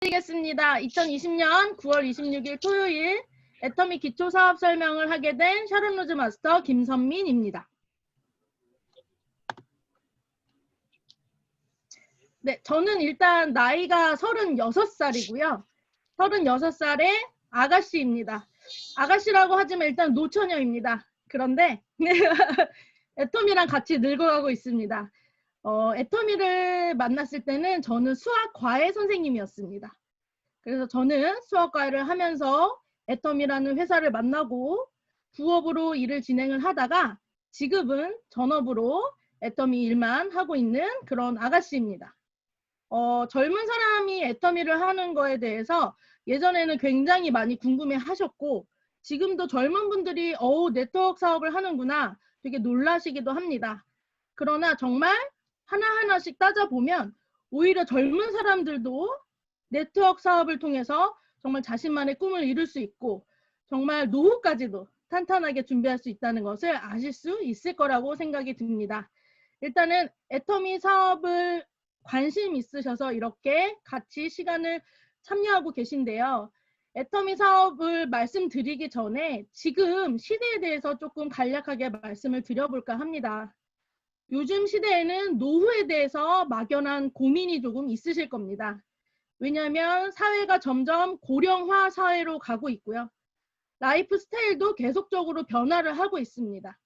드리겠습니다. 2020년 9월 26일 토요일 애터미 기초사업 설명을 하게 된 샤론 로즈 마스터 김선민입니다. 네, 저는 일단 나이가 36살이고요. 36살의 아가씨입니다. 아가씨라고 하지만 일단 노처녀입니다. 그런데 애터미랑 같이 늙어가고 있습니다. 애터미를 만났을 때는 저는 수학 과외 선생님이었습니다. 그래서 저는 수학과외를 하면서 애터미라는 회사를 만나고 부업으로 일을 진행을 하다가 지금은 전업으로 애터미 일만 하고 있는 그런 아가씨입니다. 젊은 사람이 애터미를 하는 거에 대해서 예전에는 굉장히 많이 궁금해 하셨고 지금도 젊은 분들이 네트워크 사업을 하는구나 되게 놀라시기도 합니다. 그러나 정말 하나하나씩 따져보면 오히려 젊은 사람들도 네트워크 사업을 통해서 정말 자신만의 꿈을 이룰 수 있고 정말 노후까지도 탄탄하게 준비할 수 있다는 것을 아실 수 있을 거라고 생각이 듭니다. 일단은 애터미 사업을 관심 있으셔서 이렇게 같이 시간을 참여하고 계신데요. 애터미 사업을 말씀드리기 전에 지금 시대에 대해서 조금 간략하게 말씀을 드려볼까 합니다. 요즘 시대에는 노후에 대해서 막연한 고민이 조금 있으실 겁니다. 왜냐하면 사회가 점점 고령화 사회로 가고 있고요. 라이프 스타일도 계속적으로 변화를 하고 있습니다.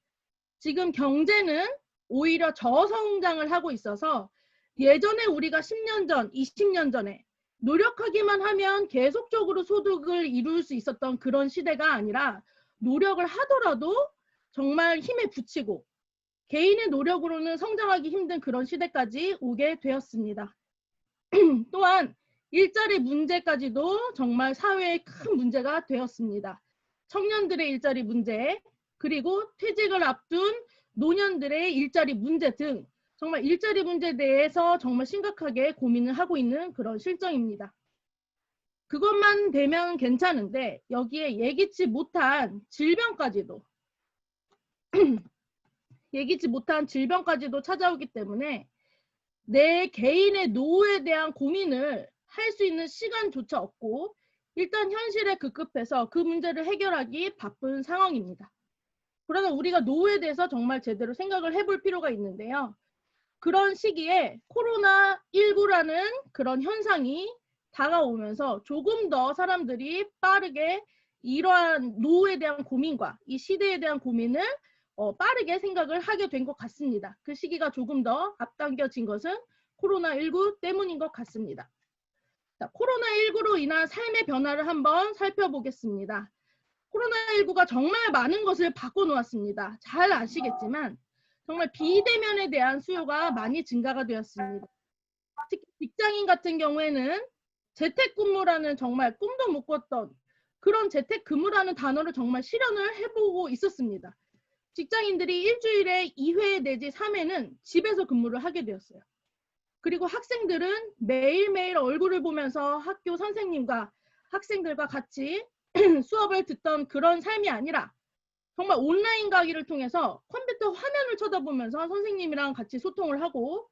지금 경제는 오히려 저성장을 하고 있어서 예전에 우리가 10년 전, 20년 전에 노력하기만 하면 계속적으로 소득을 이룰 수 있었던 그런 시대가 아니라 노력을 하더라도 정말 힘에 부치고 개인의 노력으로는 성장하기 힘든 그런 시대까지 오게 되었습니다. 또한 일자리 문제까지도 정말 사회의 큰 문제가 되었습니다. 청년들의 일자리 문제, 그리고 퇴직을 앞둔 노년들의 일자리 문제 등 정말 일자리 문제에 대해서 정말 심각하게 고민을 하고 있는 그런 실정입니다. 그것만 되면 괜찮은데 여기에 예기치 못한 질병까지도 찾아오기 때문에 내 개인의 노후에 대한 고민을 할 수 있는 시간조차 없고 일단 현실에 급급해서 그 문제를 해결하기 바쁜 상황입니다. 그러나 우리가 노후에 대해서 정말 제대로 생각을 해볼 필요가 있는데요. 그런 시기에 코로나19라는 그런 현상이 다가오면서 조금 더 사람들이 빠르게 이러한 노후에 대한 고민과 이 시대에 대한 고민을 빠르게 생각을 하게 된 것 같습니다. 그 시기가 조금 더 앞당겨진 것은 코로나19 때문인 것 같습니다. 자, 코로나19로 인한 삶의 변화를 한번 살펴보겠습니다. 코로나19가 정말 많은 것을 바꿔놓았습니다. 잘 아시겠지만 정말 비대면에 대한 수요가 많이 증가가 되었습니다. 특히 직장인 같은 경우에는 재택근무라는 정말 꿈도 못 꿨던 그런 재택근무라는 단어를 정말 실현을 해보고 있었습니다. 직장인들이 일주일에 2회 내지 3회는 집에서 근무를 하게 되었어요. 그리고 학생들은 매일매일 얼굴을 보면서 학교 선생님과 학생들과 같이 수업을 듣던 그런 삶이 아니라 정말 온라인 강의를 통해서 컴퓨터 화면을 쳐다보면서 선생님이랑 같이 소통을 하고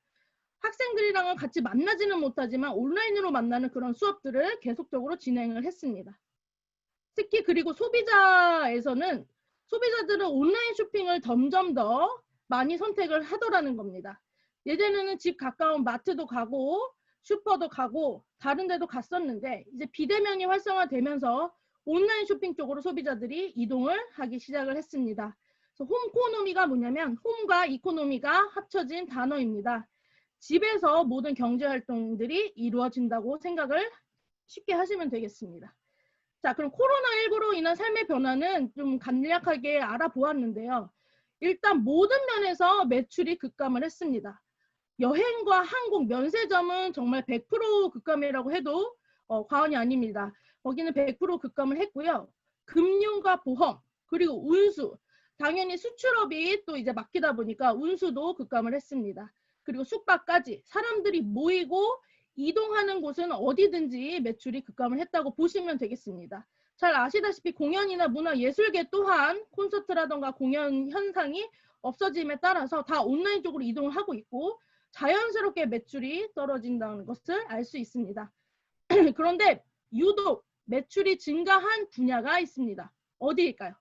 학생들이랑은 같이 만나지는 못하지만 온라인으로 만나는 그런 수업들을 계속적으로 진행을 했습니다. 특히 그리고 소비자들은 온라인 쇼핑을 점점 더 많이 선택을 하더라는 겁니다. 예전에는 집 가까운 마트도 가고 슈퍼도 가고 다른 데도 갔었는데 이제 비대면이 활성화되면서 온라인 쇼핑 쪽으로 소비자들이 이동을 하기 시작을 했습니다. 그래서 홈코노미가 뭐냐면 홈과 이코노미가 합쳐진 단어입니다. 집에서 모든 경제활동들이 이루어진다고 생각을 쉽게 하시면 되겠습니다. 자, 그럼 코로나19로 인한 삶의 변화는 좀 간략하게 알아보았는데요. 일단 모든 면에서 매출이 급감을 했습니다. 여행과 항공, 면세점은 정말 100% 급감이라고 해도 과언이 아닙니다. 거기는 100% 급감을 했고요. 금융과 보험, 그리고 운수, 당연히 수출업이 또 이제 막히다 보니까 운수도 급감을 했습니다. 그리고 숙박까지 사람들이 모이고 이동하는 곳은 어디든지 매출이 급감을 했다고 보시면 되겠습니다. 잘 아시다시피 공연이나 문화예술계 또한 콘서트라던가 공연 현상이 없어짐에 따라서 다 온라인 쪽으로 이동을 하고 있고 자연스럽게 매출이 떨어진다는 것을 알 수 있습니다. 그런데 유독 매출이 증가한 분야가 있습니다. 어디일까요?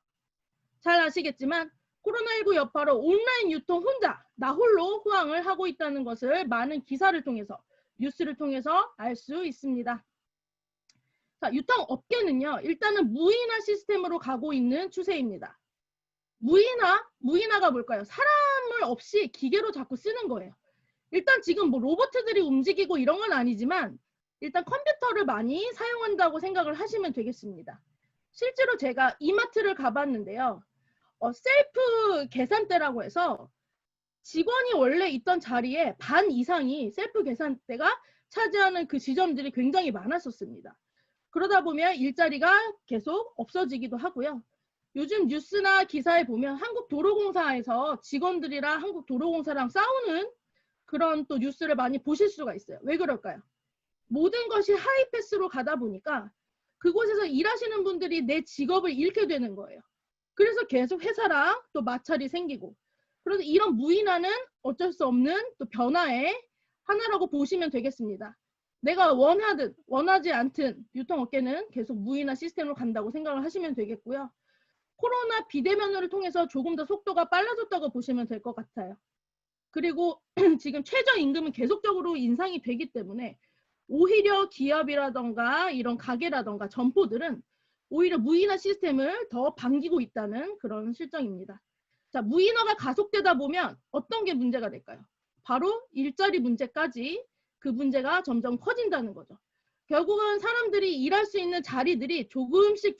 잘 아시겠지만 코로나19 여파로 온라인 유통 혼자 나 홀로 호황을 하고 있다는 것을 많은 기사를 통해서 뉴스를 통해서 알 수 있습니다. 자, 유통업계는요. 일단은 무인화 시스템으로 가고 있는 추세입니다. 무인화가 뭘까요? 사람을 없이 기계로 자꾸 쓰는 거예요. 일단 지금 뭐 로봇들이 움직이고 이런 건 아니지만 일단 컴퓨터를 많이 사용한다고 생각을 하시면 되겠습니다. 실제로 제가 이마트를 가봤는데요. 셀프 계산대라고 해서 직원이 원래 있던 자리에 반 이상이 셀프 계산대가 차지하는 그 지점들이 굉장히 많았었습니다. 그러다 보면 일자리가 계속 없어지기도 하고요. 요즘 뉴스나 기사에 보면 한국도로공사에서 직원들이랑 한국도로공사랑 싸우는 그런 또 뉴스를 많이 보실 수가 있어요. 왜 그럴까요? 모든 것이 하이패스로 가다 보니까 그곳에서 일하시는 분들이 내 직업을 잃게 되는 거예요. 그래서 계속 회사랑 또 마찰이 생기고, 그래서 이런 무인화는 어쩔 수 없는 또 변화의 하나라고 보시면 되겠습니다. 내가 원하든 원하지 않든 유통업계는 계속 무인화 시스템으로 간다고 생각을 하시면 되겠고요. 코로나 비대면을 통해서 조금 더 속도가 빨라졌다고 보시면 될 것 같아요. 그리고 지금 최저임금은 계속적으로 인상이 되기 때문에 오히려 기업이라던가 이런 가게라던가 점포들은 오히려 무인화 시스템을 더 반기고 있다는 그런 실정입니다. 자, 무인화가 가속되다 보면 어떤 게 문제가 될까요? 바로 일자리 문제까지 그 문제가 점점 커진다는 거죠. 결국은 사람들이 일할 수 있는 자리들이 조금씩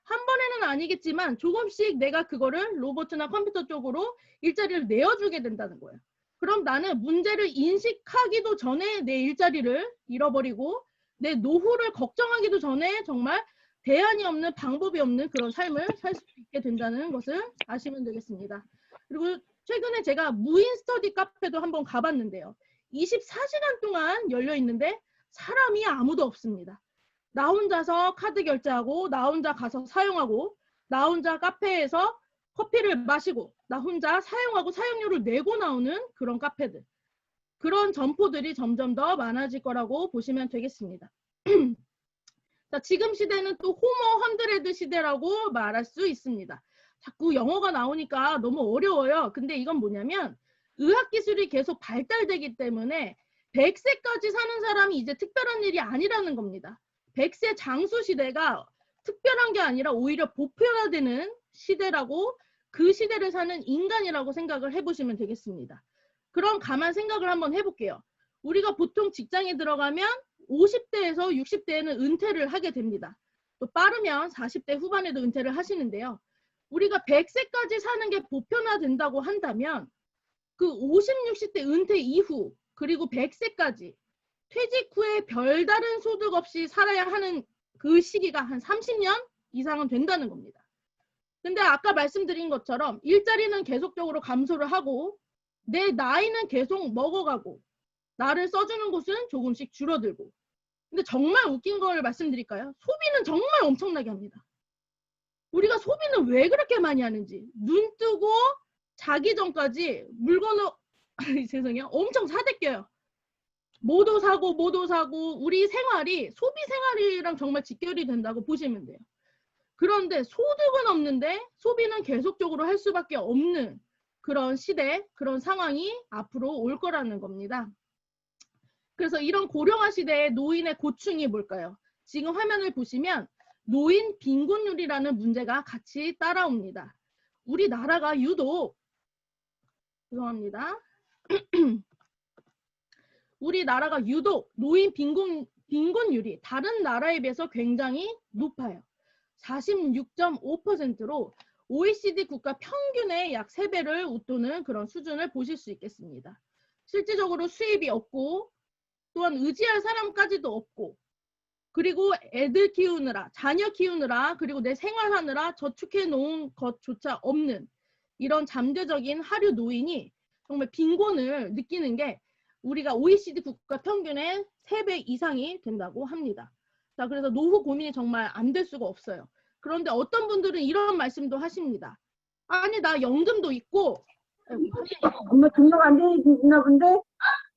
한 번에는 아니겠지만 조금씩 내가 그거를 로봇이나 컴퓨터 쪽으로 일자리를 내어주게 된다는 거예요. 그럼 나는 문제를 인식하기도 전에 내 일자리를 잃어버리고 내 노후를 걱정하기도 전에 정말 대안이 없는 방법이 없는 그런 삶을 살 수 있게 된다는 것을 아시면 되겠습니다. 그리고 최근에 제가 무인 스터디 카페도 한번 가봤는데요. 24시간 동안 열려 있는데 사람이 아무도 없습니다. 나 혼자서 카드 결제하고 나 혼자 가서 사용하고 나 혼자 카페에서 커피를 마시고 나 혼자 사용하고 사용료를 내고 나오는 그런 카페들, 그런 점포들이 점점 더 많아질 거라고 보시면 되겠습니다. 자, 지금 시대는 또 호모 헌드레드 시대라고 말할 수 있습니다. 자꾸 영어가 나오니까 너무 어려워요. 근데 이건 뭐냐면 의학기술이 계속 발달되기 때문에 100세까지 사는 사람이 이제 특별한 일이 아니라는 겁니다. 100세 장수 시대가 특별한 게 아니라 오히려 보편화되는 시대라고, 그 시대를 사는 인간이라고 생각을 해보시면 되겠습니다. 그럼 가만 생각을 한번 해볼게요. 우리가 보통 직장에 들어가면 50대에서 60대에는 은퇴를 하게 됩니다. 또 빠르면 40대 후반에도 은퇴를 하시는데요. 우리가 100세까지 사는 게 보편화된다고 한다면 그 50, 60대 은퇴 이후 그리고 100세까지 퇴직 후에 별다른 소득 없이 살아야 하는 그 시기가 한 30년 이상은 된다는 겁니다. 근데 아까 말씀드린 것처럼 일자리는 계속적으로 감소를 하고 내 나이는 계속 먹어가고 나를 써주는 곳은 조금씩 줄어들고, 근데 정말 웃긴 걸 말씀드릴까요? 소비는 정말 엄청나게 합니다. 우리가 소비는 왜 그렇게 많이 하는지, 눈 뜨고 자기 전까지 물건을 죄송해요, 엄청 사대껴요. 뭐도 사고 우리 생활이 소비 생활이랑 정말 직결이 된다고 보시면 돼요. 그런데 소득은 없는데 소비는 계속적으로 할 수밖에 없는 그런 시대, 그런 상황이 앞으로 올 거라는 겁니다. 그래서 이런 고령화 시대의 노인의 고충이 뭘까요? 지금 화면을 보시면 노인 빈곤율이라는 문제가 같이 따라옵니다. 우리나라가 유독, 죄송합니다. 우리나라가 유독 노인 빈곤율이 다른 나라에 비해서 굉장히 높아요. 46.5%로 OECD 국가 평균의 약 3배를 웃도는 그런 수준을 보실 수 있겠습니다. 실질적으로 수입이 없고 또한 의지할 사람까지도 없고, 그리고 애들 키우느라, 자녀 키우느라, 그리고 내 생활하느라 저축해 놓은 것조차 없는 이런 잠재적인 하류 노인이 정말 빈곤을 느끼는 게 우리가 OECD 국가 평균의 3배 이상이 된다고 합니다. 자, 그래서 노후 고민이 정말 안 될 수가 없어요. 그런데 어떤 분들은 이런 말씀도 하십니다. 아니, 나 연금도 있고. 엄마 등록 안 돼 있나 본데?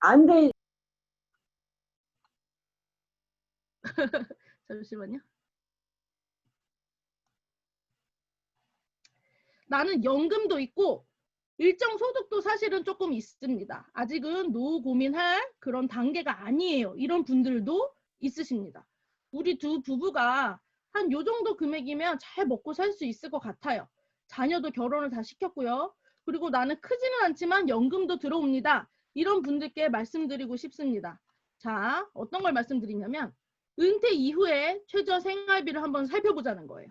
안 돼. 잠시만요. 나는 연금도 있고 일정 소득도 사실은 조금 있습니다. 아직은 노후 고민할 그런 단계가 아니에요. 이런 분들도 있으십니다. 우리 두 부부가 한 요 정도 금액이면 잘 먹고 살 수 있을 것 같아요. 자녀도 결혼을 다 시켰고요. 그리고 나는 크지는 않지만 연금도 들어옵니다. 이런 분들께 말씀드리고 싶습니다. 자, 어떤 걸 말씀드리냐면 은퇴 이후에 최저 생활비를 한번 살펴보자는 거예요.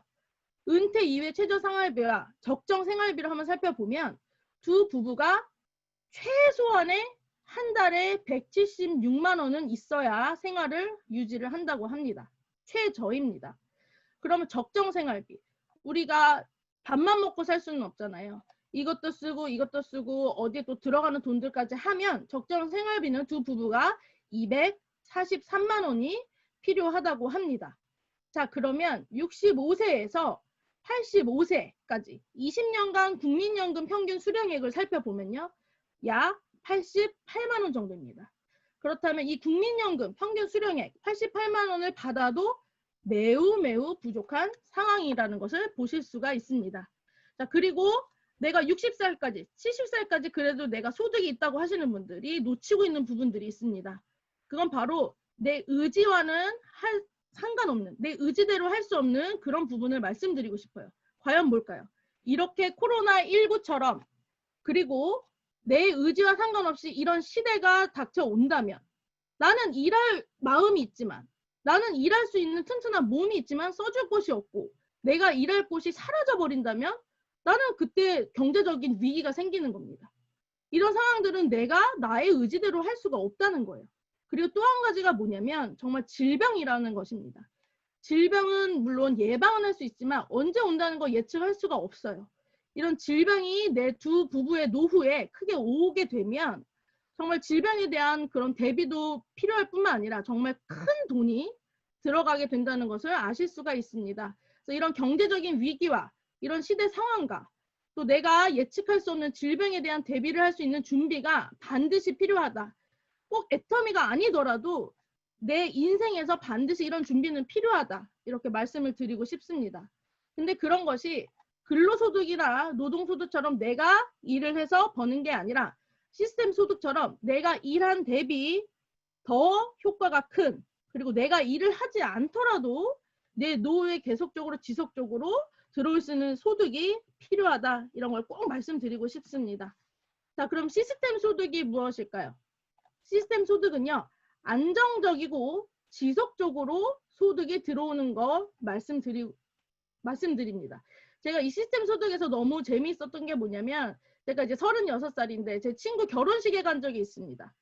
은퇴 이후에 최저 생활비와 적정 생활비를 한번 살펴보면 두 부부가 최소한의 한 달에 176만 원은 있어야 생활을 유지를 한다고 합니다. 최저입니다. 그러면 적정 생활비. 우리가 밥만 먹고 살 수는 없잖아요. 이것도 쓰고 이것도 쓰고 어디에 또 들어가는 돈들까지 하면 적정 생활비는 두 부부가 243만 원이 필요하다고 합니다. 자, 그러면 65세에서 85세까지 20년간 국민연금 평균 수령액을 살펴보면요. 약 88만 원 정도입니다. 그렇다면 이 국민연금 평균 수령액 88만 원을 받아도 매우 부족한 상황이라는 것을 보실 수가 있습니다. 자, 그리고 내가 60살까지, 70살까지 그래도 내가 소득이 있다고 하시는 분들이 놓치고 있는 부분들이 있습니다. 그건 바로 내 의지와는 상관없는, 내 의지대로 할 수 없는 그런 부분을 말씀드리고 싶어요. 과연 뭘까요? 이렇게 코로나19처럼 그리고 내 의지와 상관없이 이런 시대가 닥쳐온다면 나는 일할 마음이 있지만 나는 일할 수 있는 튼튼한 몸이 있지만 써줄 곳이 없고 내가 일할 곳이 사라져버린다면 나는 그때 경제적인 위기가 생기는 겁니다. 이런 상황들은 내가 나의 의지대로 할 수가 없다는 거예요. 그리고 또 한 가지가 뭐냐면 정말 질병이라는 것입니다. 질병은 물론 예방은 할 수 있지만 언제 온다는 거 예측할 수가 없어요. 이런 질병이 내 두 부부의 노후에 크게 오게 되면 정말 질병에 대한 그런 대비도 필요할 뿐만 아니라 정말 큰 돈이 들어가게 된다는 것을 아실 수가 있습니다. 그래서 이런 경제적인 위기와 이런 시대 상황과 또 내가 예측할 수 없는 질병에 대한 대비를 할 수 있는 준비가 반드시 필요하다. 꼭 애터미가 아니더라도 내 인생에서 반드시 이런 준비는 필요하다. 이렇게 말씀을 드리고 싶습니다. 근데 그런 것이 근로소득이나 노동소득처럼 내가 일을 해서 버는 게 아니라 시스템 소득처럼 내가 일한 대비 더 효과가 큰 그리고 내가 일을 하지 않더라도 내 노후에 계속적으로 지속적으로 들어올 수 있는 소득이 필요하다. 이런 걸 꼭 말씀드리고 싶습니다. 자, 그럼 시스템 소득이 무엇일까요? 시스템 소득은요. 안정적이고 지속적으로 소득이 들어오는 거 말씀드립니다. 제가 이 시스템 소득에서 너무 재미있었던 게 뭐냐면 제가 이제 36살인데 제 친구 결혼식에 간 적이 있습니다.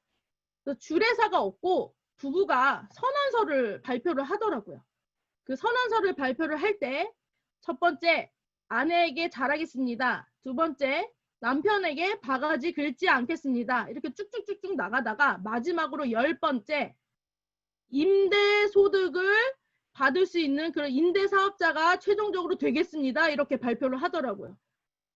주례사가 없고 부부가 선언서를 발표를 하더라고요. 그 선언서를 발표를 할 때 첫 번째 아내에게 잘하겠습니다. 두 번째 남편에게 바가지 긁지 않겠습니다. 이렇게 쭉쭉쭉쭉 나가다가 마지막으로 10번째 임대소득을 받을 수 있는 그런 임대사업자가 최종적으로 되겠습니다. 이렇게 발표를 하더라고요.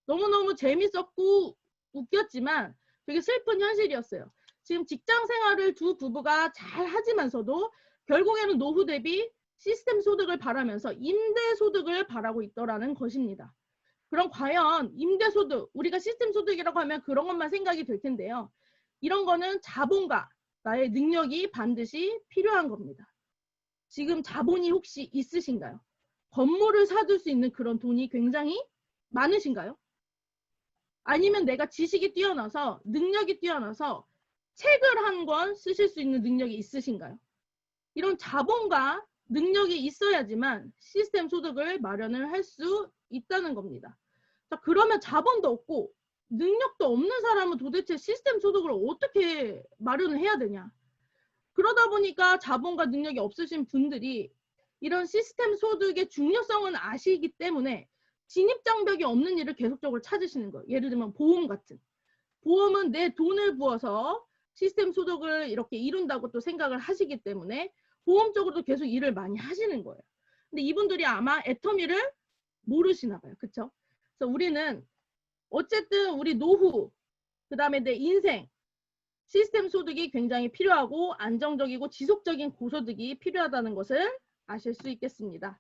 너무너무 재밌었고 웃겼지만 되게 슬픈 현실이었어요. 지금 직장 생활을 두 부부가 잘 하지만서도 결국에는 노후 대비 시스템 소득을 바라면서 임대소득을 바라고 있더라는 것입니다. 그럼 과연 임대소득, 우리가 시스템 소득이라고 하면 그런 것만 생각이 될 텐데요. 이런 거는 자본과 나의 능력이 반드시 필요한 겁니다. 지금 자본이 혹시 있으신가요? 건물을 사둘 수 있는 그런 돈이 굉장히 많으신가요? 아니면 내가 지식이 뛰어나서 능력이 뛰어나서 책을 한 권 쓰실 수 있는 능력이 있으신가요? 이런 자본과 능력이 있어야지만 시스템 소득을 마련을 할 수 있다는 겁니다. 자, 그러면 자본도 없고 능력도 없는 사람은 도대체 시스템 소득을 어떻게 마련을 해야 되냐? 그러다 보니까 자본과 능력이 없으신 분들이 이런 시스템 소득의 중요성은 아시기 때문에 진입장벽이 없는 일을 계속적으로 찾으시는 거예요. 예를 들면 보험 같은. 보험은 내 돈을 부어서 시스템 소득을 이렇게 이룬다고 또 생각을 하시기 때문에 보험 쪽으로도 계속 일을 많이 하시는 거예요. 근데 이분들이 아마 애터미를 모르시나 봐요. 그쵸? 그래서 우리는 어쨌든 우리 노후, 그 다음에 내 인생, 시스템 소득이 굉장히 필요하고 안정적이고 지속적인 고소득이 필요하다는 것을 아실 수 있겠습니다.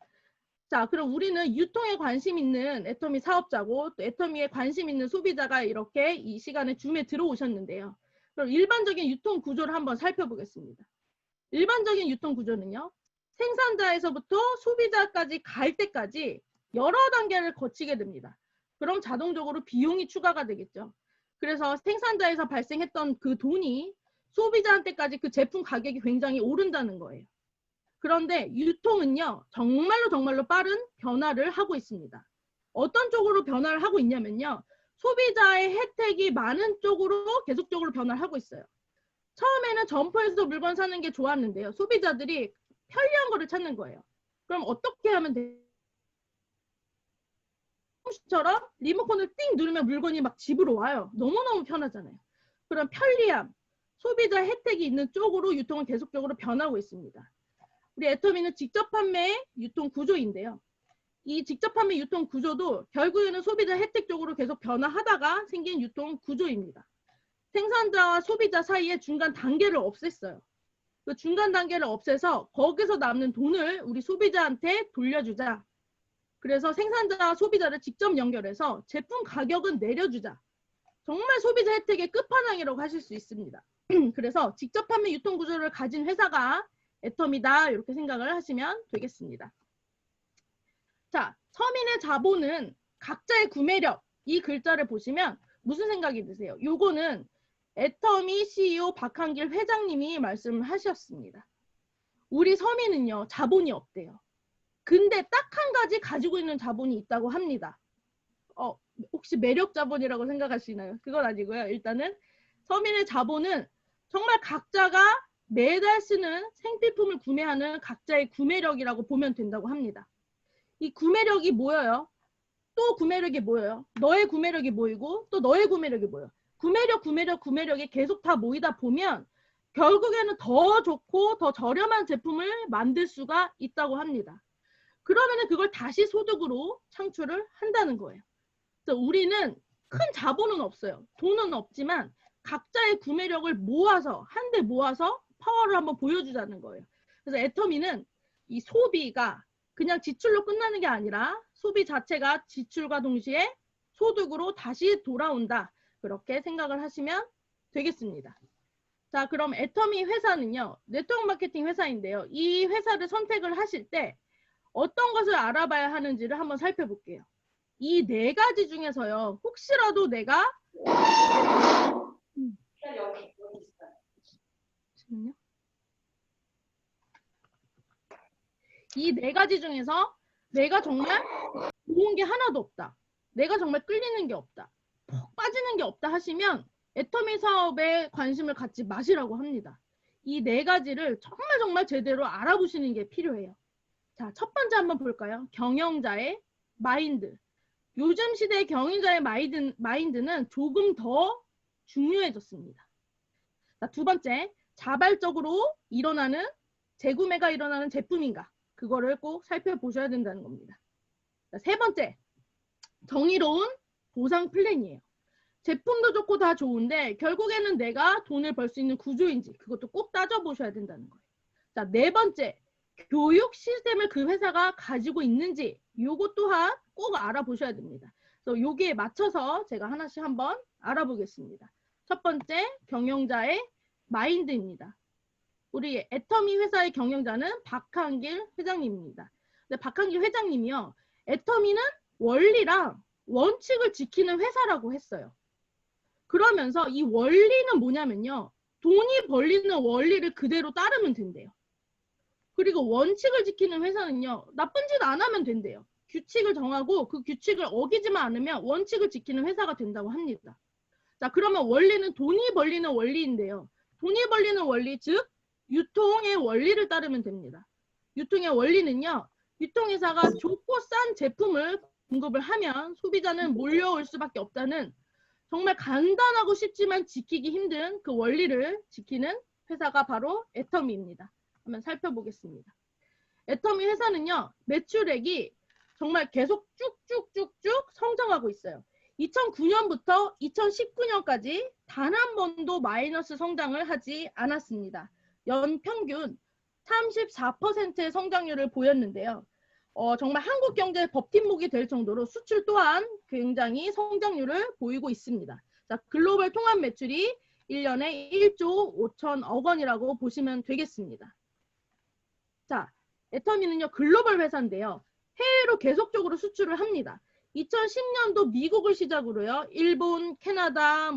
자, 그럼 우리는 유통에 관심 있는 애터미 사업자고 또 애터미에 관심 있는 소비자가 이렇게 이 시간에 줌에 들어오셨는데요. 그럼 일반적인 유통 구조를 한번 살펴보겠습니다. 일반적인 유통 구조는요. 생산자에서부터 소비자까지 갈 때까지 여러 단계를 거치게 됩니다. 그럼 자동적으로 비용이 추가가 되겠죠. 그래서 생산자에서 발생했던 그 돈이 소비자한테까지 그 제품 가격이 굉장히 오른다는 거예요. 그런데 유통은요. 정말로 빠른 변화를 하고 있습니다. 어떤 쪽으로 변화를 하고 있냐면요. 소비자의 혜택이 많은 쪽으로 계속적으로 변화를 하고 있어요. 처음에는 점포에서 물건 사는 게 좋았는데요. 소비자들이 편리한 거를 찾는 거예요. 그럼 어떻게 하면 돼요? 처럼 리모컨을 띵 누르면 물건이 막 집으로 와요. 너무너무 편하잖아요. 그럼 편리함, 소비자 혜택이 있는 쪽으로 유통은 계속적으로 변하고 있습니다. 우리 애터미는 직접 판매 유통 구조인데요. 이 직접 판매 유통 구조도 결국에는 소비자 혜택 쪽으로 계속 변화하다가 생긴 유통 구조입니다. 생산자와 소비자 사이에 중간 단계를 없앴어요. 그 중간 단계를 없애서 거기서 남는 돈을 우리 소비자한테 돌려주자. 그래서 생산자와 소비자를 직접 연결해서 제품 가격은 내려주자. 정말 소비자 혜택의 끝판왕이라고 하실 수 있습니다. 그래서 직접 판매 유통 구조를 가진 회사가 애터미다 이렇게 생각을 하시면 되겠습니다. 자, 서민의 자본은 각자의 구매력 이 글자를 보시면 무슨 생각이 드세요? 요거는 애터미 CEO 박한길 회장님이 말씀을 하셨습니다. 우리 서민은요 자본이 없대요. 근데 딱 한 가지 가지고 있는 자본이 있다고 합니다. 혹시 매력 자본이라고 생각하시나요? 그건 아니고요. 일단은 서민의 자본은 정말 각자가 매달 쓰는 생필품을 구매하는 각자의 구매력이라고 보면 된다고 합니다. 이 구매력이 모여요. 또 구매력이 모여요. 너의 구매력이 모이고 또 너의 구매력이 모여요. 구매력이 계속 다 모이다 보면 결국에는 더 좋고 더 저렴한 제품을 만들 수가 있다고 합니다. 그러면은 그걸 다시 소득으로 창출을 한다는 거예요. 그래서 우리는 큰 자본은 없어요. 돈은 없지만 각자의 구매력을 모아서 한데 모아서 파워를 한번 보여주자는 거예요. 그래서 애터미는 이 소비가 그냥 지출로 끝나는 게 아니라 소비 자체가 지출과 동시에 소득으로 다시 돌아온다. 그렇게 생각을 하시면 되겠습니다. 자, 그럼 애터미 회사는요. 네트워크 마케팅 회사인데요. 이 회사를 선택을 하실 때 어떤 것을 알아봐야 하는지를 한번 살펴볼게요. 이 네 가지 중에서요. 혹시라도 내가 이 네 가지 중에서 내가 정말 좋은 게 하나도 없다. 내가 정말 끌리는 게 없다. 푹 빠지는 게 없다 하시면 애터미 사업에 관심을 갖지 마시라고 합니다. 이 네 가지를 정말 제대로 알아보시는 게 필요해요. 자, 첫 번째 한번 볼까요? 경영자의 마인드. 요즘 시대의 경영자의 마인드는 조금 더 중요해졌습니다. 자, 두 번째, 자발적으로 일어나는 재구매가 일어나는 제품인가? 그거를 꼭 살펴보셔야 된다는 겁니다. 자, 세 번째, 정의로운 보상 플랜이에요. 제품도 좋고 다 좋은데 결국에는 내가 돈을 벌 수 있는 구조인지 그것도 꼭 따져보셔야 된다는 거예요. 자, 네 번째, 교육 시스템을 그 회사가 가지고 있는지 요것 또한 꼭 알아보셔야 됩니다. 그래서 여기에 맞춰서 제가 하나씩 한번 알아보겠습니다. 첫 번째, 경영자의 마인드입니다. 우리 애터미 회사의 경영자는 박한길 회장님입니다. 근데 박한길 회장님이요. 애터미는 원리랑 원칙을 지키는 회사라고 했어요. 그러면서 이 원리는 뭐냐면요. 돈이 벌리는 원리를 그대로 따르면 된대요. 그리고 원칙을 지키는 회사는요. 나쁜 짓 안 하면 된대요. 규칙을 정하고 그 규칙을 어기지만 않으면 원칙을 지키는 회사가 된다고 합니다. 자, 그러면 원리는 돈이 벌리는 원리인데요. 돈이 벌리는 원리, 즉 유통의 원리를 따르면 됩니다. 유통의 원리는요. 유통회사가 좋고 싼 제품을 공급을 하면 소비자는 몰려올 수밖에 없다는 정말 간단하고 쉽지만 지키기 힘든 그 원리를 지키는 회사가 바로 애터미입니다. 한번 살펴보겠습니다. 애터미 회사는요. 매출액이 정말 계속 쭉쭉쭉쭉 성장하고 있어요. 2009년부터 2019년까지 단 한 번도 마이너스 성장을 하지 않았습니다. 연평균 34%의 성장률을 보였는데요. 정말 한국 경제의 버팀목이 될 정도로 수출 또한 굉장히 성장률을 보이고 있습니다. 자, 글로벌 통합 매출이 1년에 1조 5천억 원이라고 보시면 되겠습니다. 자, 애터미는요, 글로벌 회사인데요. 해외로 계속적으로 수출을 합니다. 2010년도 미국을 시작으로요. 일본, 캐나다,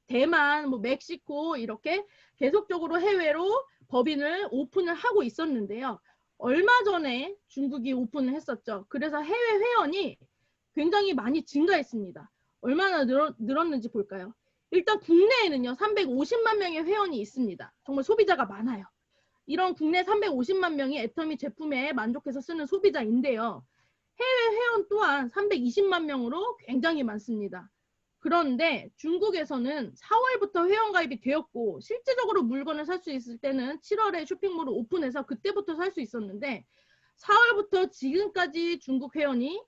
대만, 멕시코 이렇게 계속적으로 해외로 법인을 오픈을 하고 있었는데요. 얼마 전에 중국이 오픈을 했었죠. 그래서 해외 회원이 굉장히 많이 증가했습니다. 얼마나 늘었는지 볼까요? 일단 국내에는요. 350만 명의 회원이 있습니다. 정말 소비자가 많아요. 이런 국내 350만 명이 애터미 제품에 만족해서 쓰는 소비자인데요. 해외 회원 또한 320만 명으로 굉장히 많습니다. 그런데 중국에서는 4월부터 회원가입이 되었고 실질적으로 물건을 살 수 있을 때는 7월에 쇼핑몰을 오픈해서 그때부터 살 수 있었는데 4월부터 지금까지 중국 회원이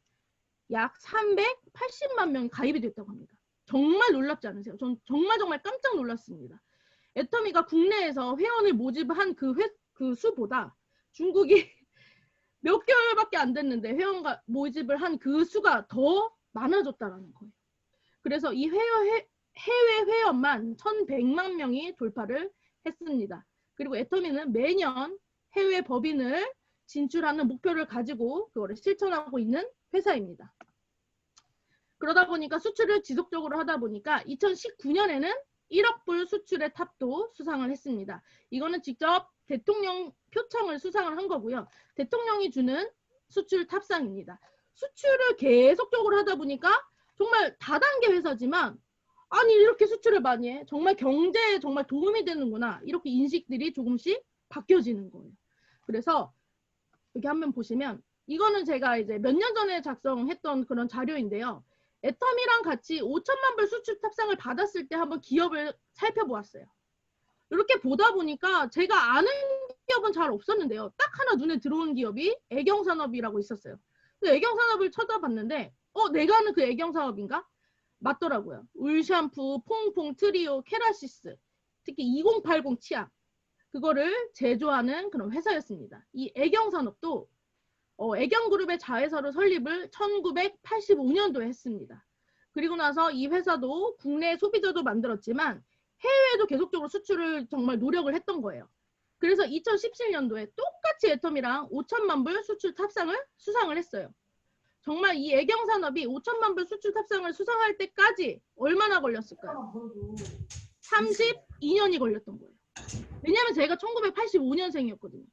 약 380만 명이 가입이 됐다고 합니다. 정말 놀랍지 않으세요? 전 정말 깜짝 놀랐습니다. 애터미가 국내에서 회원을 모집한 그 수보다 중국이 몇 개월밖에 안 됐는데 회원가 모집을 한 그 수가 더 많아졌다는 거예요. 그래서 이 해외 회원만 1,100만 명이 돌파를 했습니다. 그리고 애터미는 매년 해외 법인을 진출하는 목표를 가지고 그거를 실천하고 있는 회사입니다. 그러다 보니까 수출을 지속적으로 하다 보니까 2019년에는 1억 불 수출의 탑도 수상을 했습니다. 이거는 직접 대통령 표창을 수상을 한 거고요. 대통령이 주는 수출 탑상입니다. 수출을 계속적으로 하다 보니까 정말 다단계 회사지만 아니 이렇게 수출을 많이 해. 정말 경제에 정말 도움이 되는구나. 이렇게 인식들이 조금씩 바뀌어지는 거예요. 그래서 여기 한번 보시면 이거는 제가 이제 몇 년 전에 작성했던 그런 자료인데요. 애터미랑 같이 5천만 불 수출 탑상을 받았을 때 한번 기업을 살펴보았어요. 이렇게 보다 보니까 제가 아는 기업은 잘 없었는데요. 딱 하나 눈에 들어온 기업이 애경산업이라고 있었어요. 애경산업을 쳐다봤는데 내가 아는 그 애경산업인가? 맞더라고요. 울샴푸, 퐁퐁, 트리오, 케라시스, 특히 2080 치약 그거를 제조하는 그런 회사였습니다. 이 애경산업도 애경그룹의 자회사로 설립을 1985년도에 했습니다. 그리고 나서 이 회사도 국내 소비자도 만들었지만 해외에도 계속적으로 수출을 정말 노력을 했던 거예요. 그래서 2017년도에 똑같이 애터미랑 5천만 불 수출 탑상을 수상을 했어요. 정말 이 애경산업이 5천만 불 수출 탑상을 수상할 때까지 얼마나 걸렸을까요? 32년이 걸렸던 거예요. 왜냐하면 제가 1985년생이었거든요.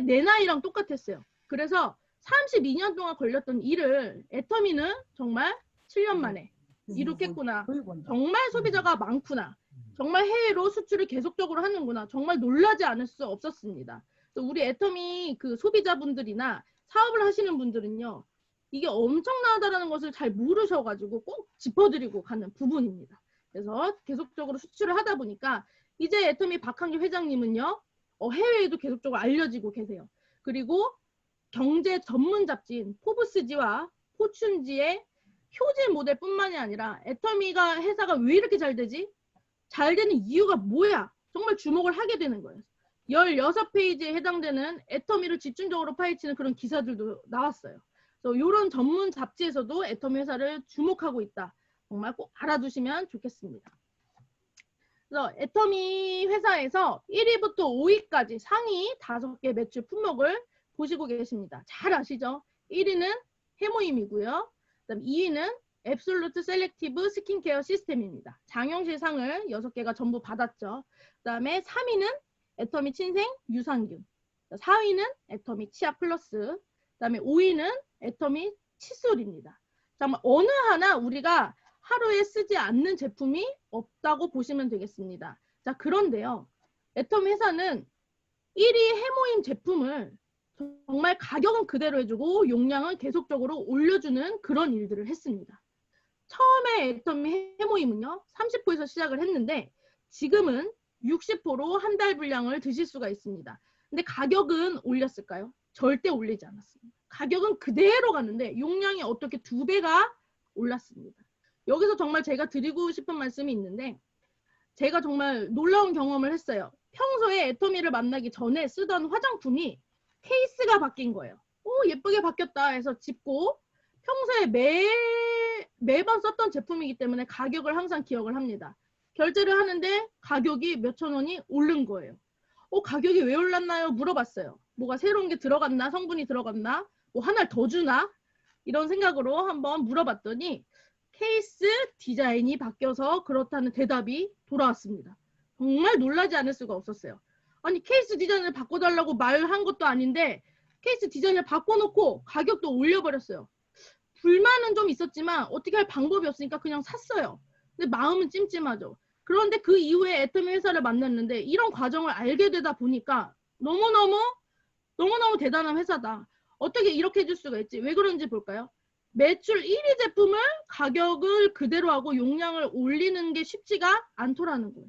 내 나이랑 똑같았어요. 그래서 32년 동안 걸렸던 일을 애터미는 정말 7년 만에 이룩했구나. 정말 소비자가 많구나. 정말 해외로 수출을 계속적으로 하는구나. 정말 놀라지 않을 수 없었습니다. 우리 애터미 그 소비자분들이나 사업을 하시는 분들은요. 이게 엄청나다라는 것을 잘 모르셔가지고 꼭 짚어드리고 가는 부분입니다. 그래서 계속적으로 수출을 하다 보니까 이제 애터미 박항규 회장님은요. 해외에도 계속적으로 알려지고 계세요. 그리고 경제 전문 잡지인 포브스지와 포춘지의 효진 모델뿐만이 아니라 애터미가 회사가 왜 이렇게 잘 되지? 잘 되는 이유가 뭐야? 정말 주목을 하게 되는 거예요. 16페이지에 해당되는 애터미를 집중적으로 파헤치는 그런 기사들도 나왔어요. 그래서 이런 전문 잡지에서도 애터미 회사를 주목하고 있다. 정말 꼭 알아두시면 좋겠습니다. 그래서 애터미 회사에서 1위부터 5위까지 상위 5개 매출 품목을 보시고 계십니다. 잘 아시죠? 1위는 해모임이고요. 그다음 2위는 앱솔루트 셀렉티브 스킨케어 시스템입니다. 장영실 상을 6개가 전부 받았죠. 그 다음에 3위는 애터미 친생 유산균, 4위는 애터미 치아 플러스, 그 다음에 5위는 애터미 칫솔입니다. 정말 어느 하나 우리가 하루에 쓰지 않는 제품이 없다고 보시면 되겠습니다. 자, 그런데요. 애터미 회사는 1위 해모임 제품을 정말 가격은 그대로 해주고 용량은 계속적으로 올려주는 그런 일들을 했습니다. 처음에 애터미 해모임은요. 30호에서 시작을 했는데 지금은 60호로 한 달 분량을 드실 수가 있습니다. 근데 가격은 올렸을까요? 절대 올리지 않았습니다. 가격은 그대로 가는데 용량이 어떻게 2배가 올랐습니다. 여기서 정말 제가 드리고 싶은 말씀이 있는데 제가 정말 놀라운 경험을 했어요. 평소에 애터미를 만나기 전에 쓰던 화장품이 케이스가 바뀐 거예요. 오, 예쁘게 바뀌었다 해서 집고 평소에 매번 썼던 제품이기 때문에 가격을 항상 기억을 합니다. 결제를 하는데 가격이 몇천 원이 오른 거예요. 가격이 왜 올랐나요? 물어봤어요. 뭐가 새로운 게 들어갔나? 성분이 들어갔나? 뭐 하나를 더 주나? 이런 생각으로 한번 물어봤더니 케이스 디자인이 바뀌어서 그렇다는 대답이 돌아왔습니다. 정말 놀라지 않을 수가 없었어요. 아니 케이스 디자인을 바꿔달라고 말한 것도 아닌데 케이스 디자인을 바꿔놓고 가격도 올려버렸어요. 불만은 좀 있었지만 어떻게 할 방법이 없으니까 그냥 샀어요. 근데 마음은 찜찜하죠. 그런데 그 이후에 애터미 회사를 만났는데 이런 과정을 알게 되다 보니까 너무너무 대단한 회사다. 어떻게 이렇게 해줄 수가 있지? 왜 그런지 볼까요? 매출 1위 제품을 가격을 그대로 하고 용량을 올리는 게 쉽지가 않더라는 거예요.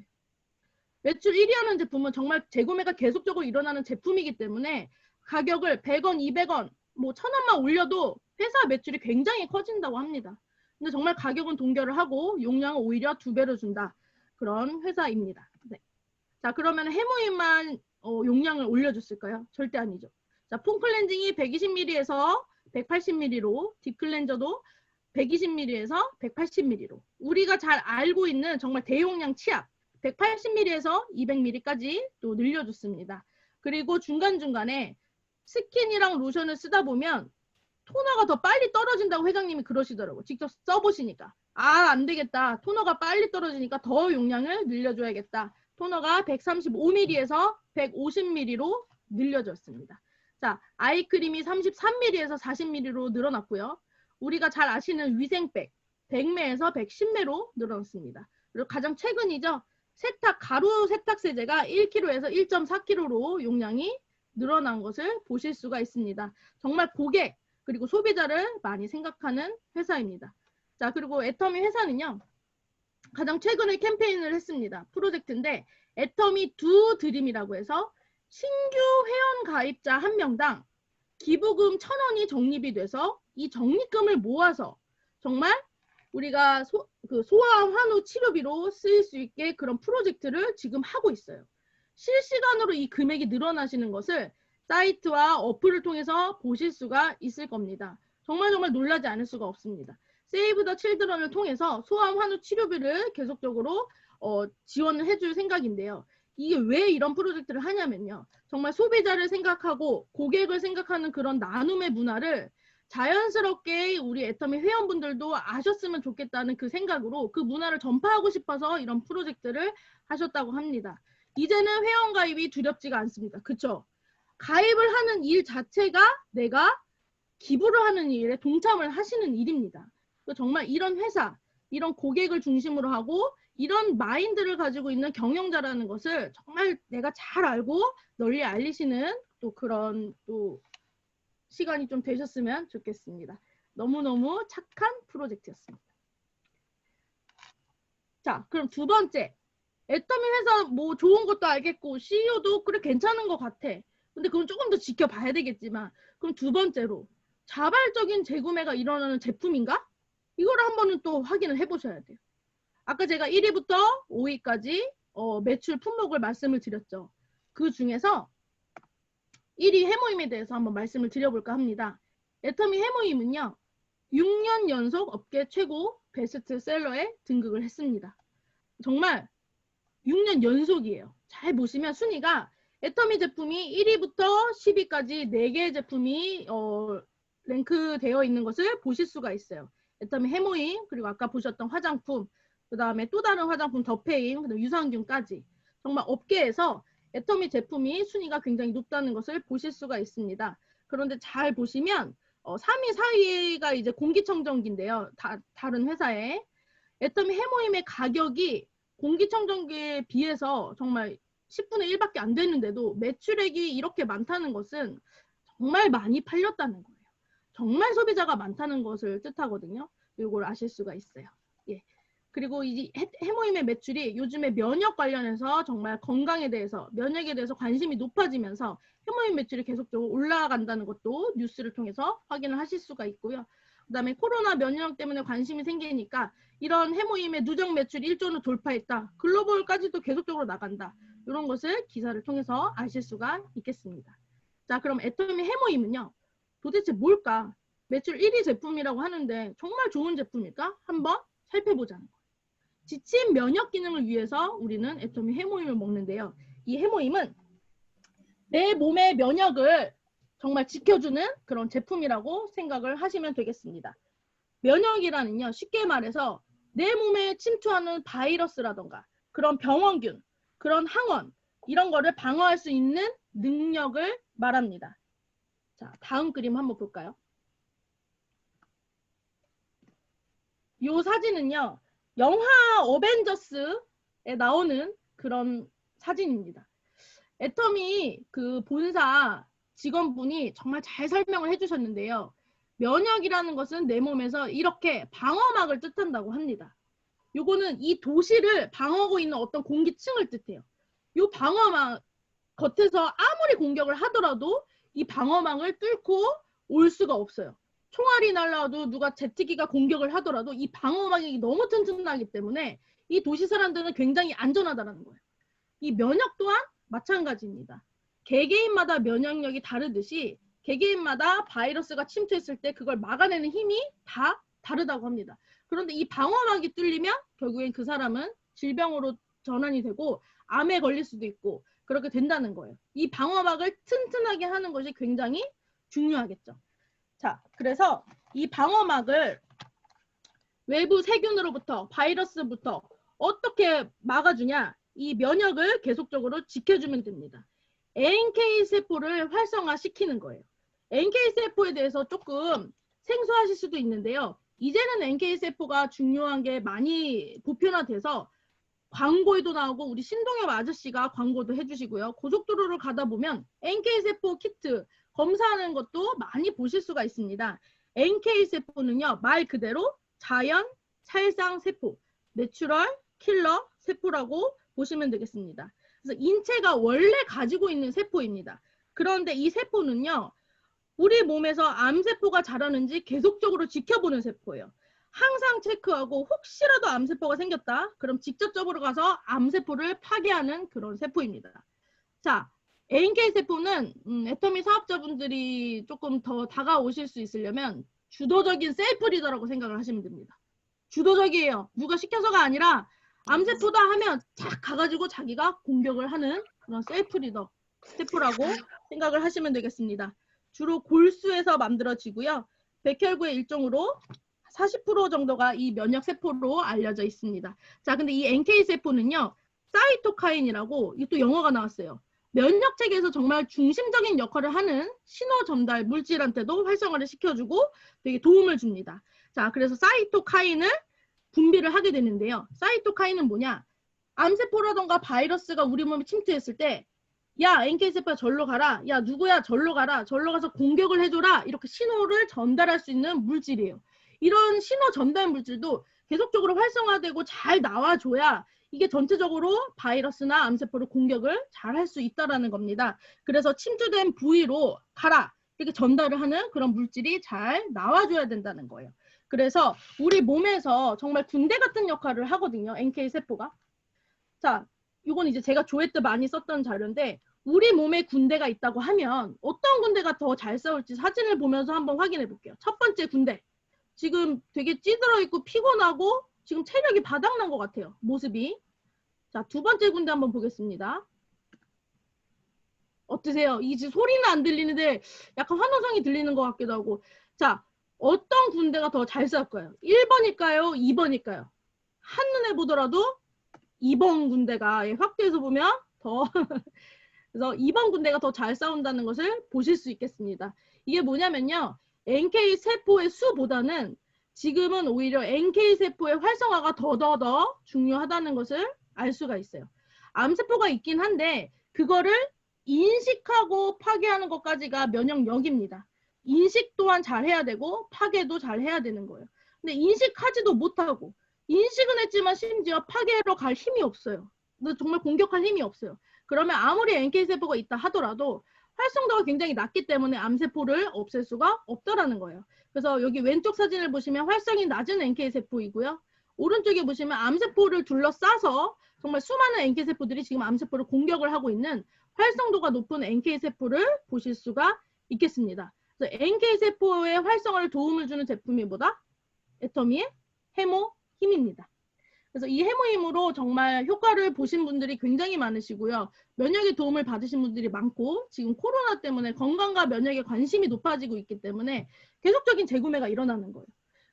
매출 1위 하는 제품은 정말 재구매가 계속적으로 일어나는 제품이기 때문에 가격을 100원, 200원, 뭐 1000원만 올려도 회사 매출이 굉장히 커진다고 합니다. 근데 정말 가격은 동결을 하고 용량을 오히려 2배로 준다. 그런 회사입니다. 네. 자, 그러면 해모임만 용량을 올려줬을까요? 절대 아니죠. 자, 폼 클렌징이 120ml에서 180ml로, 딥 클렌저도 120ml에서 180ml로. 우리가 잘 알고 있는 정말 대용량 치약 180ml에서 200ml까지 또 늘려줬습니다. 그리고 중간중간에 스킨이랑 로션을 쓰다 보면 토너가 더 빨리 떨어진다고 회장님이 그러시더라고요. 직접 써보시니까. 아, 안 되겠다. 토너가 빨리 떨어지니까 더 용량을 늘려줘야겠다. 토너가 135ml에서 150ml로 늘려졌습니다. 자, 아이크림이 33ml에서 40ml로 늘어났고요. 우리가 잘 아시는 위생백 100매에서 110매로 늘어났습니다. 그리고 가장 최근이죠. 가루 세탁 세제가 1kg에서 1.4kg로 용량이 늘어난 것을 보실 수가 있습니다. 정말 고객 그리고 소비자를 많이 생각하는 회사입니다. 자, 그리고 애터미 회사는요. 가장 최근에 캠페인을 했습니다. 프로젝트인데 애터미 두 드림이라고 해서 신규 회원 가입자 1명당 기부금 1,000원이 적립이 돼서 이 적립금을 모아서 정말 우리가 소아 환우 치료비로 쓰일 수 있게 그런 프로젝트를 지금 하고 있어요. 실시간으로 이 금액이 늘어나시는 것을 사이트와 어플을 통해서 보실 수가 있을 겁니다. 정말 놀라지 않을 수가 없습니다. 세이브 더 칠드런을 통해서 소아 환우 치료비를 계속적으로 지원을 해줄 생각인데요. 이게 왜 이런 프로젝트를 하냐면요. 정말 소비자를 생각하고 고객을 생각하는 그런 나눔의 문화를 자연스럽게 우리 애터미 회원분들도 아셨으면 좋겠다는 그 생각으로 그 문화를 전파하고 싶어서 이런 프로젝트를 하셨다고 합니다. 이제는 회원가입이 두렵지가 않습니다. 그쵸? 가입을 하는 일 자체가 내가 기부를 하는 일에 동참을 하시는 일입니다. 정말 이런 회사, 이런 고객을 중심으로 하고 이런 마인드를 가지고 있는 경영자라는 것을 정말 내가 잘 알고 널리 알리시는 또 그런 또 시간이 좀 되셨으면 좋겠습니다. 너무너무 착한 프로젝트였습니다. 자, 그럼 두 번째. 애터미 회사 뭐 좋은 것도 알겠고 CEO도 그래 괜찮은 것 같아. 근데 그건 조금 더 지켜봐야 되겠지만 그럼 두 번째로 자발적인 재구매가 일어나는 제품인가? 이거를 한번은 또 확인을 해보셔야 돼요. 아까 제가 1위부터 5위까지 매출 품목을 말씀을 드렸죠. 그 중에서 1위 해모임에 대해서 한번 말씀을 드려볼까 합니다. 애터미 해모임은요. 6년 연속 업계 최고 베스트셀러에 등극을 했습니다. 정말 6년 연속이에요. 잘 보시면 순위가 애터미 제품이 1위부터 10위까지 4개의 제품이 랭크되어 있는 것을 보실 수가 있어요. 애터미 해모임, 그리고 아까 보셨던 화장품, 그 다음에 또 다른 화장품 더페임, 그다음 유산균까지 정말 업계에서 애터미 제품이 순위가 굉장히 높다는 것을 보실 수가 있습니다. 그런데 잘 보시면 3위, 4위가 이제 공기청정기인데요. 다른 회사에 애터미 해모임의 가격이 공기청정기에 비해서 정말 10분의 1밖에 안 되는데도 매출액이 이렇게 많다는 것은 정말 많이 팔렸다는 거예요. 정말 소비자가 많다는 것을 뜻하거든요. 이걸 아실 수가 있어요. 예. 그리고 이 해모임의 매출이 요즘에 면역 관련해서 정말 건강에 대해서 면역에 대해서 관심이 높아지면서 해모임 매출이 계속적으로 올라간다는 것도 뉴스를 통해서 확인을 하실 수가 있고요. 그다음에 코로나 면역 때문에 관심이 생기니까 이런 해모임의 누적 매출 1조는 돌파했다. 글로벌까지도 계속적으로 나간다. 이런 것을 기사를 통해서 아실 수가 있겠습니다. 자, 그럼 애터미 해모임은요. 도대체 뭘까? 매출 1위 제품이라고 하는데 정말 좋은 제품일까? 한번 살펴보자는 거예요. 지친 면역 기능을 위해서 우리는 애터미 해모임을 먹는데요. 이 해모임은 내 몸의 면역을 정말 지켜주는 그런 제품이라고 생각을 하시면 되겠습니다. 면역이라는요, 쉽게 말해서 내 몸에 침투하는 바이러스라던가 그런 병원균, 그런 항원, 이런 거를 방어할 수 있는 능력을 말합니다. 자, 다음 그림 한번 볼까요? 이 사진은요, 영화 어벤져스에 나오는 그런 사진입니다. 애터미 그 본사 직원분이 정말 잘 설명을 해주셨는데요. 면역이라는 것은 내 몸에서 이렇게 방어막을 뜻한다고 합니다. 요거는 이 도시를 방어하고 있는 어떤 공기층을 뜻해요. 요 방어막 겉에서 아무리 공격을 하더라도 이 방어막을 뚫고 올 수가 없어요. 총알이 날라와도 누가 제트기가 공격을 하더라도 이 방어막이 너무 튼튼하기 때문에 이 도시 사람들은 굉장히 안전하다는 거예요. 이 면역 또한 마찬가지입니다. 개개인마다 면역력이 다르듯이 개개인마다 바이러스가 침투했을 때 그걸 막아내는 힘이 다 다르다고 합니다. 그런데 이 방어막이 뚫리면 결국엔 그 사람은 질병으로 전환이 되고 암에 걸릴 수도 있고 그렇게 된다는 거예요. 이 방어막을 튼튼하게 하는 것이 굉장히 중요하겠죠. 자, 그래서 이 방어막을 외부 세균으로부터 바이러스부터 어떻게 막아주냐? 이 면역을 계속적으로 지켜주면 됩니다. NK세포를 활성화시키는 거예요. NK세포에 대해서 조금 생소하실 수도 있는데요. 이제는 NK세포가 중요한 게 많이 보편화돼서 광고에도 나오고 우리 신동엽 아저씨가 광고도 해주시고요. 고속도로를 가다 보면 NK세포 키트 검사하는 것도 많이 보실 수가 있습니다. NK세포는요. 말 그대로 자연 살상세포, 내추럴 킬러 세포라고 보시면 되겠습니다. 그래서 인체가 원래 가지고 있는 세포입니다. 그런데 이 세포는요. 우리 몸에서 암세포가 자라는지 계속적으로 지켜보는 세포예요. 항상 체크하고 혹시라도 암세포가 생겼다. 그럼 직접적으로 가서 암세포를 파괴하는 그런 세포입니다. 자, NK세포는 애터미 사업자분들이 조금 더 다가오실 수 있으려면 주도적인 셀프 리더라고 생각을 하시면 됩니다. 주도적이에요. 누가 시켜서가 아니라 암세포다 하면 착 가가지고 자기가 공격을 하는 그런 셀프 리더 세포라고 생각을 하시면 되겠습니다. 주로 골수에서 만들어지고요. 백혈구의 일종으로 40% 정도가 이 면역세포로 알려져 있습니다. 자, 근데 이 NK세포는요. 사이토카인이라고 이게 또 영어가 나왔어요. 면역체계에서 정말 중심적인 역할을 하는 신호 전달 물질한테도 활성화를 시켜주고 되게 도움을 줍니다. 자, 그래서 사이토카인을 분비를 하게 되는데요. 사이토카인은 뭐냐? 암세포라던가 바이러스가 우리 몸에 침투했을 때 야, NK세포야 절로 가라. 야, 누구야 절로 가라. 절로 가서 공격을 해줘라. 이렇게 신호를 전달할 수 있는 물질이에요. 이런 신호 전달 물질도 계속적으로 활성화되고 잘 나와줘야 이게 전체적으로 바이러스나 암세포를 공격을 잘 할 수 있다는 겁니다. 그래서 침투된 부위로 가라. 이렇게 전달을 하는 그런 물질이 잘 나와줘야 된다는 거예요. 그래서 우리 몸에서 정말 군대 같은 역할을 하거든요. NK세포가. 자, 이건 이제 제가 조회 때 많이 썼던 자료인데 우리 몸에 군대가 있다고 하면 어떤 군대가 더 잘 싸울지 사진을 보면서 한번 확인해 볼게요. 첫 번째 군대. 지금 되게 찌들어 있고 피곤하고 지금 체력이 바닥난 것 같아요. 모습이. 자, 두 번째 군대 한번 보겠습니다. 어떠세요? 이 지금 소리는 안 들리는데 약간 환호성이 들리는 것 같기도 하고. 자, 어떤 군대가 더 잘 싸울까요? 1번일까요? 2번일까요? 한눈에 보더라도 2번 군대가 확대해서 보면 더 그래서 2번 군대가 더 잘 싸운다는 것을 보실 수 있겠습니다. 이게 뭐냐면요. NK세포의 수보다는 지금은 오히려 NK세포의 활성화가 더 중요하다는 것을 알 수가 있어요. 암세포가 있긴 한데 그거를 인식하고 파괴하는 것까지가 면역력입니다. 인식 또한 잘 해야 되고 파괴도 잘 해야 되는 거예요. 근데 인식하지도 못하고 인식은 했지만 심지어 파괴로 갈 힘이 없어요. 정말 공격할 힘이 없어요. 그러면 아무리 NK세포가 있다 하더라도 활성도가 굉장히 낮기 때문에 암세포를 없앨 수가 없다라는 거예요. 그래서 여기 왼쪽 사진을 보시면 활성이 낮은 NK세포이고요. 오른쪽에 보시면 암세포를 둘러싸서 정말 수많은 NK세포들이 지금 암세포를 공격을 하고 있는 활성도가 높은 NK세포를 보실 수가 있겠습니다. 그래서 NK세포의 활성화를 도움을 주는 제품이 뭐다? 애터미의 해모힘입니다. 그래서 이 해모힘으로 정말 효과를 보신 분들이 굉장히 많으시고요. 면역에 도움을 받으신 분들이 많고 지금 코로나 때문에 건강과 면역에 관심이 높아지고 있기 때문에 계속적인 재구매가 일어나는 거예요.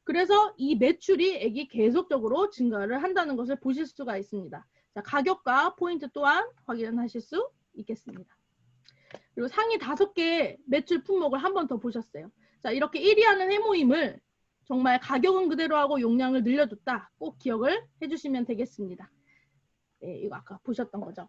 그래서 이 매출이 계속적으로 증가를 한다는 것을 보실 수가 있습니다. 자, 가격과 포인트 또한 확인하실 수 있겠습니다. 그리고 상위 5개 매출 품목을 한 번 더 보셨어요. 자, 이렇게 1위 하는 해모임을 정말 가격은 그대로 하고 용량을 늘려줬다. 꼭 기억을 해주시면 되겠습니다. 네, 이거 아까 보셨던 거죠.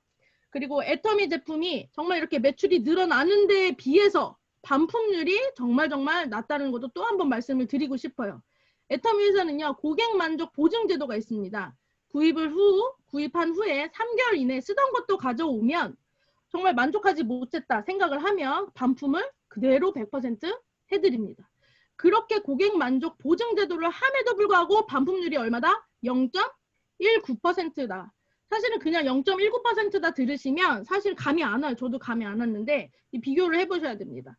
그리고 애터미 제품이 정말 이렇게 매출이 늘어나는 데에 비해서 반품률이 정말 낮다는 것도 또 한 번 말씀을 드리고 싶어요. 애터미 회사는요, 고객 만족 보증 제도가 있습니다. 구입한 후에 3개월 이내에 쓰던 것도 가져오면 정말 만족하지 못했다 생각을 하면 반품을 그대로 100% 해드립니다. 그렇게 고객 만족 보증 제도를 함에도 불구하고 반품률이 얼마다? 0.19%다. 사실은 그냥 0.19%다 들으시면 사실 감이 안 와요. 저도 감이 안 왔는데 이 비교를 해보셔야 됩니다.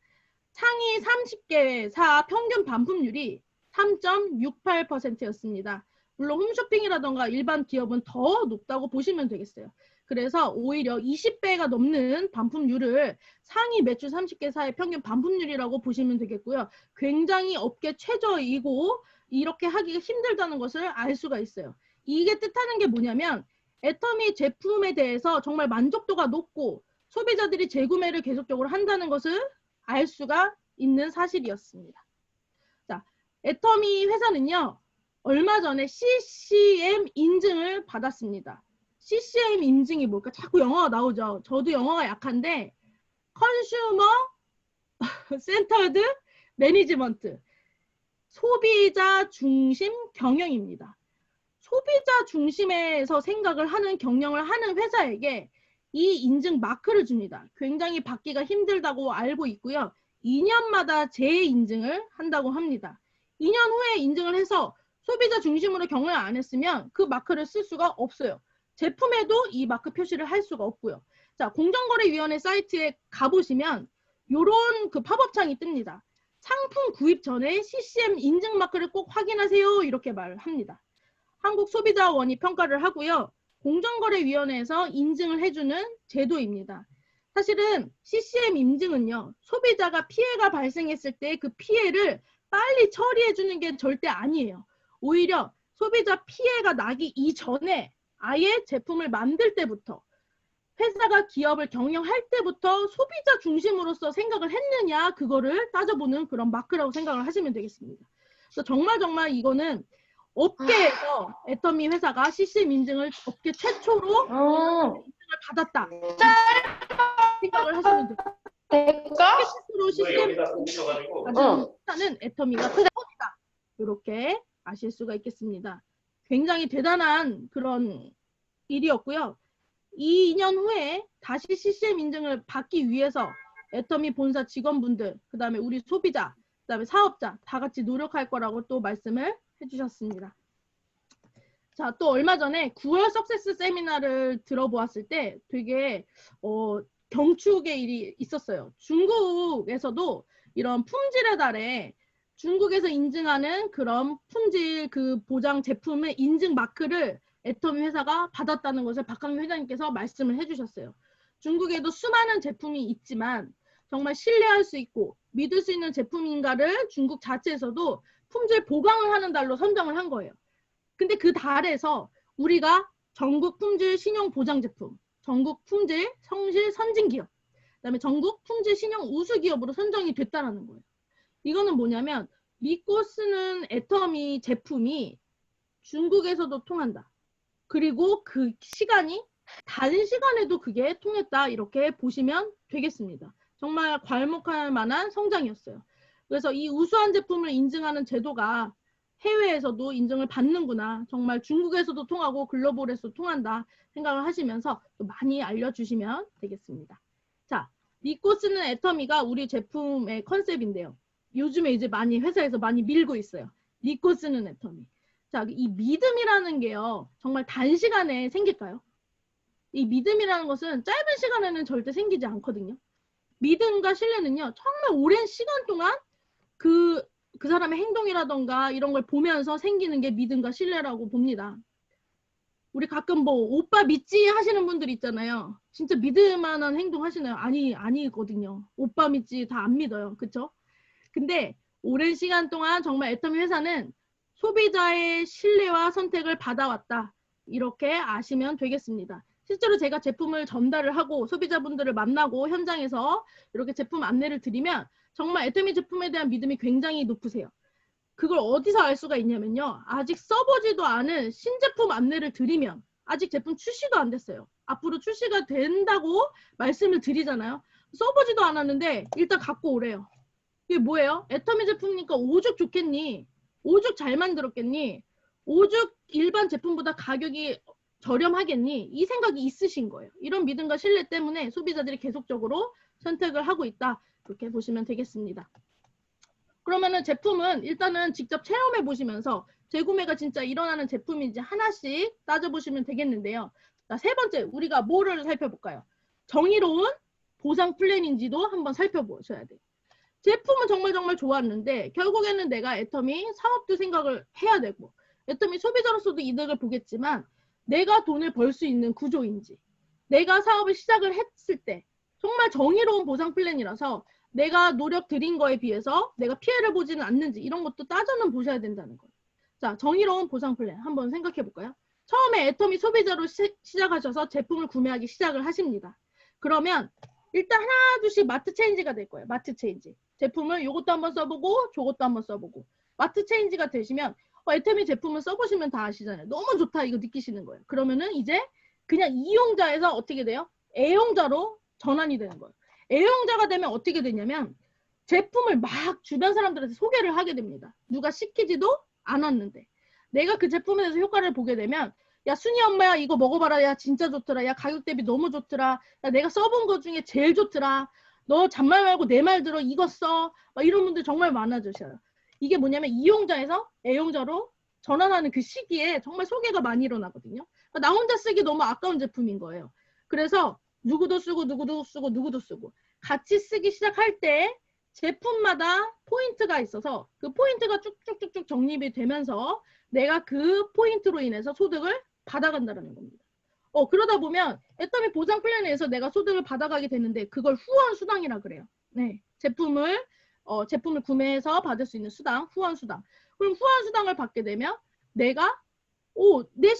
상위 30개사 평균 반품률이 3.68%였습니다. 물론 홈쇼핑이라던가 일반 기업은 더 높다고 보시면 되겠어요. 그래서 오히려 20배가 넘는 반품률을 상위 매출 30개사의 평균 반품률이라고 보시면 되겠고요. 굉장히 업계 최저이고 이렇게 하기가 힘들다는 것을 알 수가 있어요. 이게 뜻하는 게 뭐냐면 애터미 제품에 대해서 정말 만족도가 높고 소비자들이 재구매를 계속적으로 한다는 것을 알 수가 있는 사실이었습니다. 자, 애터미 회사는요. 얼마 전에 CCM 인증을 받았습니다. CCM 인증이 뭘까? 자꾸 영어가 나오죠. 저도 영어가 약한데 컨슈머 센터드 매니지먼트 소비자 중심 경영입니다. 소비자 중심에서 생각을 하는 경영을 하는 회사에게 이 인증 마크를 줍니다. 굉장히 받기가 힘들다고 알고 있고요. 2년마다 재인증을 한다고 합니다. 2년 후에 인증을 해서 소비자 중심으로 경영을 안 했으면 그 마크를 쓸 수가 없어요. 제품에도 이 마크 표시를 할 수가 없고요. 자, 공정거래위원회 사이트에 가보시면 요런 그 팝업창이 뜹니다. 상품 구입 전에 CCM 인증 마크를 꼭 확인하세요. 이렇게 말합니다. 한국소비자원이 평가를 하고요. 공정거래위원회에서 인증을 해주는 제도입니다. 사실은 CCM 인증은요. 소비자가 피해가 발생했을 때 그 피해를 빨리 처리해주는 게 절대 아니에요. 오히려 소비자 피해가 나기 이전에 아예 제품을 만들 때부터 회사가 기업을 경영할 때부터 소비자 중심으로서 생각을 했느냐 그거를 따져보는 그런 마크라고 생각을 하시면 되겠습니다. 그래서 정말 이거는 업계에서 애터미 회사가 CCM 인증을 업계 최초로 인증을 받았다 생각을 하시면 됩니다. 업계 최초로 CCM 인증을 받은 회사는 애터미가 처음이다. 이렇게 아실 수가 있겠습니다. 굉장히 대단한 그런 일이었고요. 2년 후에 다시 CCM 인증을 받기 위해서 애터미 본사 직원분들, 그 다음에 우리 소비자, 그 다음에 사업자 다 같이 노력할 거라고 또 말씀을 해주셨습니다. 자, 또 얼마 전에 9월 석세스 세미나를 들어보았을 때 되게 경축의 일이 있었어요. 중국에서도 이런 품질의 달에 중국에서 인증하는 그런 품질 그 보장 제품의 인증 마크를 애터미 회사가 받았다는 것을 박항규 회장님께서 말씀을 해주셨어요. 중국에도 수많은 제품이 있지만 정말 신뢰할 수 있고 믿을 수 있는 제품인가를 중국 자체에서도 품질 보강을 하는 달로 선정을 한 거예요. 근데 그 달에서 우리가 전국 품질 신용 보장 제품, 전국 품질 성실 선진 기업, 그다음에 전국 품질 신용 우수 기업으로 선정이 됐다라는 거예요. 이거는 뭐냐면 믿고 쓰는 애터미 제품이 중국에서도 통한다. 그리고 그 시간이 다른 시간에도 그게 통했다. 이렇게 보시면 되겠습니다. 정말 괄목할 만한 성장이었어요. 그래서 이 우수한 제품을 인증하는 제도가 해외에서도 인증을 받는구나. 정말 중국에서도 통하고 글로벌에서도 통한다 생각을 하시면서 또 많이 알려주시면 되겠습니다. 자, 믿고 쓰는 애터미가 우리 제품의 컨셉인데요. 요즘에 이제 많이 회사에서 많이 밀고 있어요. 믿고 쓰는 애터미. 자, 이 믿음이라는 게요. 정말 단시간에 생길까요? 이 믿음이라는 것은 짧은 시간에는 절대 생기지 않거든요. 믿음과 신뢰는요. 정말 오랜 시간 동안 그 사람의 행동이라던가 이런 걸 보면서 생기는 게 믿음과 신뢰라고 봅니다. 우리 가끔 뭐 오빠 믿지 하시는 분들 있잖아요. 진짜 믿을 만한 행동 하시나요? 아니거든요. 오빠 믿지 다 안 믿어요. 그쵸? 근데 오랜 시간 동안 정말 애터미 회사는 소비자의 신뢰와 선택을 받아왔다. 이렇게 아시면 되겠습니다. 실제로 제가 제품을 전달을 하고 소비자분들을 만나고 현장에서 이렇게 제품 안내를 드리면 정말 애터미 제품에 대한 믿음이 굉장히 높으세요. 그걸 어디서 알 수가 있냐면요. 아직 써보지도 않은 신제품 안내를 드리면 아직 제품 출시도 안 됐어요. 앞으로 출시가 된다고 말씀을 드리잖아요. 써보지도 않았는데 일단 갖고 오래요. 이게 뭐예요? 애터미 제품이니까 오죽 좋겠니? 오죽 잘 만들었겠니? 오죽 일반 제품보다 가격이 저렴하겠니? 이 생각이 있으신 거예요. 이런 믿음과 신뢰 때문에 소비자들이 계속적으로 선택을 하고 있다. 그렇게 보시면 되겠습니다. 그러면은 제품은 일단은 직접 체험해 보시면서 재구매가 진짜 일어나는 제품인지 하나씩 따져보시면 되겠는데요. 자, 세 번째, 우리가 뭐를 살펴볼까요? 정의로운 보상 플랜인지도 한번 살펴보셔야 돼요. 제품은 정말 좋았는데 결국에는 내가 애터미 사업도 생각을 해야 되고 애터미 소비자로서도 이득을 보겠지만 내가 돈을 벌 수 있는 구조인지 내가 사업을 시작을 했을 때 정말 정의로운 보상 플랜이라서 내가 노력 들인 거에 비해서 내가 피해를 보지는 않는지 이런 것도 따져는 보셔야 된다는 거예요. 자, 정의로운 보상 플랜 한번 생각해 볼까요? 처음에 애터미 소비자로 시작하셔서 제품을 구매하기 시작을 하십니다. 그러면 일단 하나 둘씩 마트 체인지가 될 거예요. 마트 체인지. 제품을 이것도 한번 써보고 저것도 한번 써보고 마트 체인지가 되시면 애터미 제품을 써보시면 다 아시잖아요. 너무 좋다 이거 느끼시는 거예요. 그러면은 이제 그냥 이용자에서 어떻게 돼요? 애용자로 전환이 되는 거예요. 애용자가 되면 어떻게 되냐면 제품을 막 주변 사람들한테 소개를 하게 됩니다. 누가 시키지도 않았는데 내가 그 제품에 대해서 효과를 보게 되면 야 순이 엄마야 이거 먹어봐라. 야 진짜 좋더라. 야 가격 대비 너무 좋더라. 야 내가 써본 것 중에 제일 좋더라. 너 잔말 말고 내 말 들어 이거 써. 막 이런 분들 정말 많아지셔요. 이게 뭐냐면 이용자에서 애용자로 전환하는 그 시기에 정말 소개가 많이 일어나거든요. 그러니까 나 혼자 쓰기 너무 아까운 제품인 거예요. 그래서 누구도 쓰고 누구도 쓰고 누구도 쓰고 같이 쓰기 시작할 때 제품마다 포인트가 있어서 그 포인트가 쭉쭉쭉쭉 적립이 되면서 내가 그 포인트로 인해서 소득을 받아간다는 겁니다. 그러다 보면 애터미 보상 플랜에서 내가 소득을 받아가게 되는데 그걸 후원 수당이라 그래요. 네, 제품을 구매해서 받을 수 있는 수당, 후원 수당. 그럼 후원 수당을 받게 되면 내가 내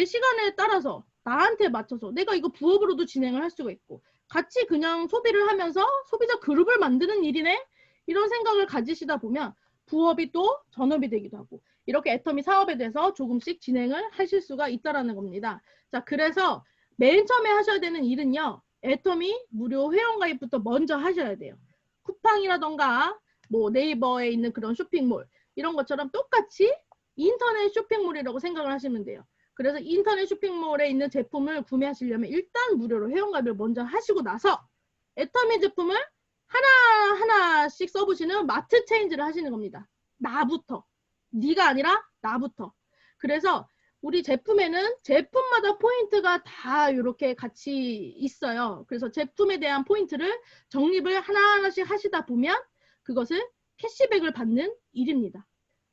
시간에 따라서 나한테 맞춰서 내가 이거 부업으로도 진행을 할 수가 있고 같이 그냥 소비를 하면서 소비자 그룹을 만드는 일이네? 이런 생각을 가지시다 보면 부업이 또 전업이 되기도 하고 이렇게 애터미 사업에 대해서 조금씩 진행을 하실 수가 있다는 겁니다. 자, 그래서 맨 처음에 하셔야 되는 일은요. 애터미 무료 회원가입부터 먼저 하셔야 돼요. 쿠팡이라던가 뭐 네이버에 있는 그런 쇼핑몰 이런 것처럼 똑같이 인터넷 쇼핑몰이라고 생각을 하시면 돼요. 그래서 인터넷 쇼핑몰에 있는 제품을 구매하시려면 일단 무료로 회원가입을 먼저 하시고 나서 애터미 제품을 하나하나씩 써보시는 마트 체인지를 하시는 겁니다. 나부터. 네가 아니라 나부터. 그래서 우리 제품에는 제품마다 포인트가 다 이렇게 같이 있어요. 그래서 제품에 대한 포인트를 적립을 하나하나씩 하시다 보면 그것을 캐시백을 받는 일입니다.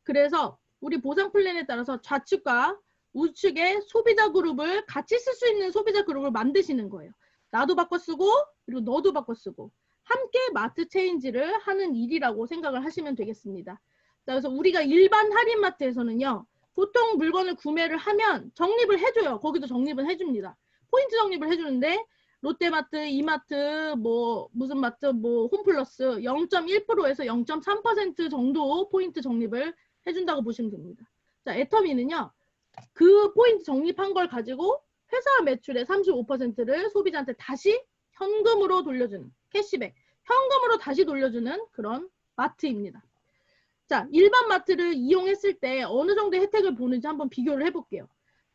그래서 우리 보상 플랜에 따라서 좌측과 우측에 소비자 그룹을 같이 쓸 수 있는 소비자 그룹을 만드시는 거예요. 나도 바꿔 쓰고 그리고 너도 바꿔 쓰고 함께 마트 체인지를 하는 일이라고 생각을 하시면 되겠습니다. 그래서 우리가 일반 할인마트에서는요. 보통 물건을 구매를 하면 적립을 해줘요. 거기도 적립을 해줍니다. 포인트 적립을 해주는데 롯데마트, 이마트, 뭐 무슨 마트, 뭐 홈플러스 0.1%에서 0.3% 정도 포인트 적립을 해준다고 보시면 됩니다. 자, 애터미는요. 그 포인트 적립한 걸 가지고 회사 매출의 35%를 소비자한테 다시 현금으로 돌려주는 캐시백, 현금으로 다시 돌려주는 그런 마트입니다. 자, 일반 마트를 이용했을 때 어느 정도 혜택을 보는지 한번 비교를 해볼게요.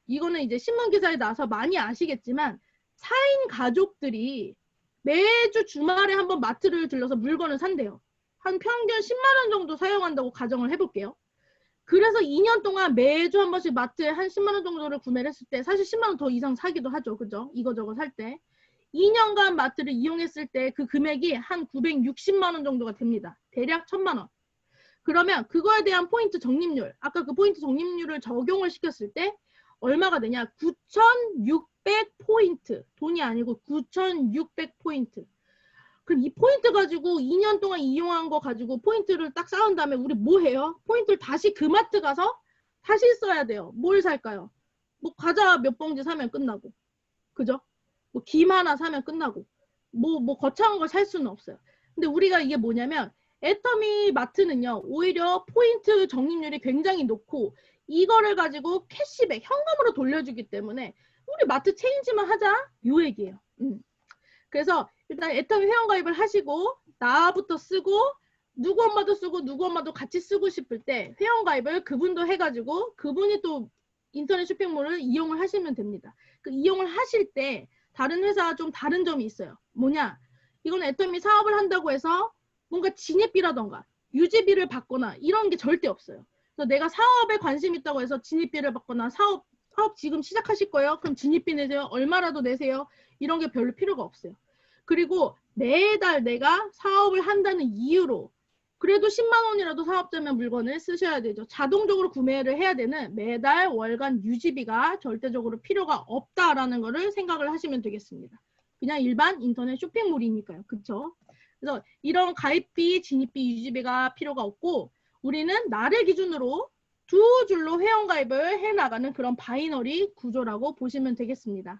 이거는 이제 신문기사에 나와서 많이 아시겠지만 4인 가족들이 매주 주말에 한번 마트를 들러서 물건을 산대요. 한 평균 10만 원 정도 사용한다고 가정을 해볼게요. 그래서 2년 동안 매주 한 번씩 마트에 한 10만 원 정도를 구매를 했을 때 사실 10만 원 더 이상 사기도 하죠. 그죠? 이거저거 살 때. 2년간 마트를 이용했을 때 그 금액이 한 960만 원 정도가 됩니다. 대략 1000만 원. 그러면 그거에 대한 포인트 적립률, 아까 그 포인트 적립률을 적용을 시켰을 때 얼마가 되냐? 9,600포인트. 돈이 아니고 9,600포인트. 그럼 이 포인트 가지고 2년 동안 이용한 거 가지고 포인트를 딱 쌓은 다음에 우리 뭐 해요? 포인트를 다시 그 마트 가서 다시 써야 돼요. 뭘 살까요? 뭐 과자 몇 봉지 사면 끝나고. 그죠? 뭐 김 하나 사면 끝나고. 뭐 거창한 걸 살 수는 없어요. 근데 우리가 이게 뭐냐면 애터미 마트는요. 오히려 포인트 적립률이 굉장히 높고 이거를 가지고 캐시백, 현금으로 돌려주기 때문에 우리 마트 체인지만 하자. 요 얘기예요. 그래서 일단 애터미 회원가입을 하시고 나부터 쓰고 누구 엄마도 쓰고 누구 엄마도 같이 쓰고 싶을 때 회원가입을 그분도 해가지고 그분이 또 인터넷 쇼핑몰을 이용을 하시면 됩니다. 그 이용을 하실 때 다른 회사와 좀 다른 점이 있어요. 뭐냐? 이건 애터미 사업을 한다고 해서 뭔가 진입비라던가 유지비를 받거나 이런 게 절대 없어요. 그래서 내가 사업에 관심 있다고 해서 진입비를 받거나 사업 지금 시작하실 거예요? 그럼 진입비 내세요. 얼마라도 내세요. 이런 게 별로 필요가 없어요. 그리고 매달 내가 사업을 한다는 이유로 그래도 10만 원이라도 사업자면 물건을 쓰셔야 되죠. 자동적으로 구매를 해야 되는 매달 월간 유지비가 절대적으로 필요가 없다라는 거를 생각을 하시면 되겠습니다. 그냥 일반 인터넷 쇼핑몰이니까요. 그쵸? 그래서 이런 가입비, 진입비, 유지비가 필요가 없고 우리는 나를 기준으로 두 줄로 회원가입을 해나가는 그런 바이너리 구조라고 보시면 되겠습니다.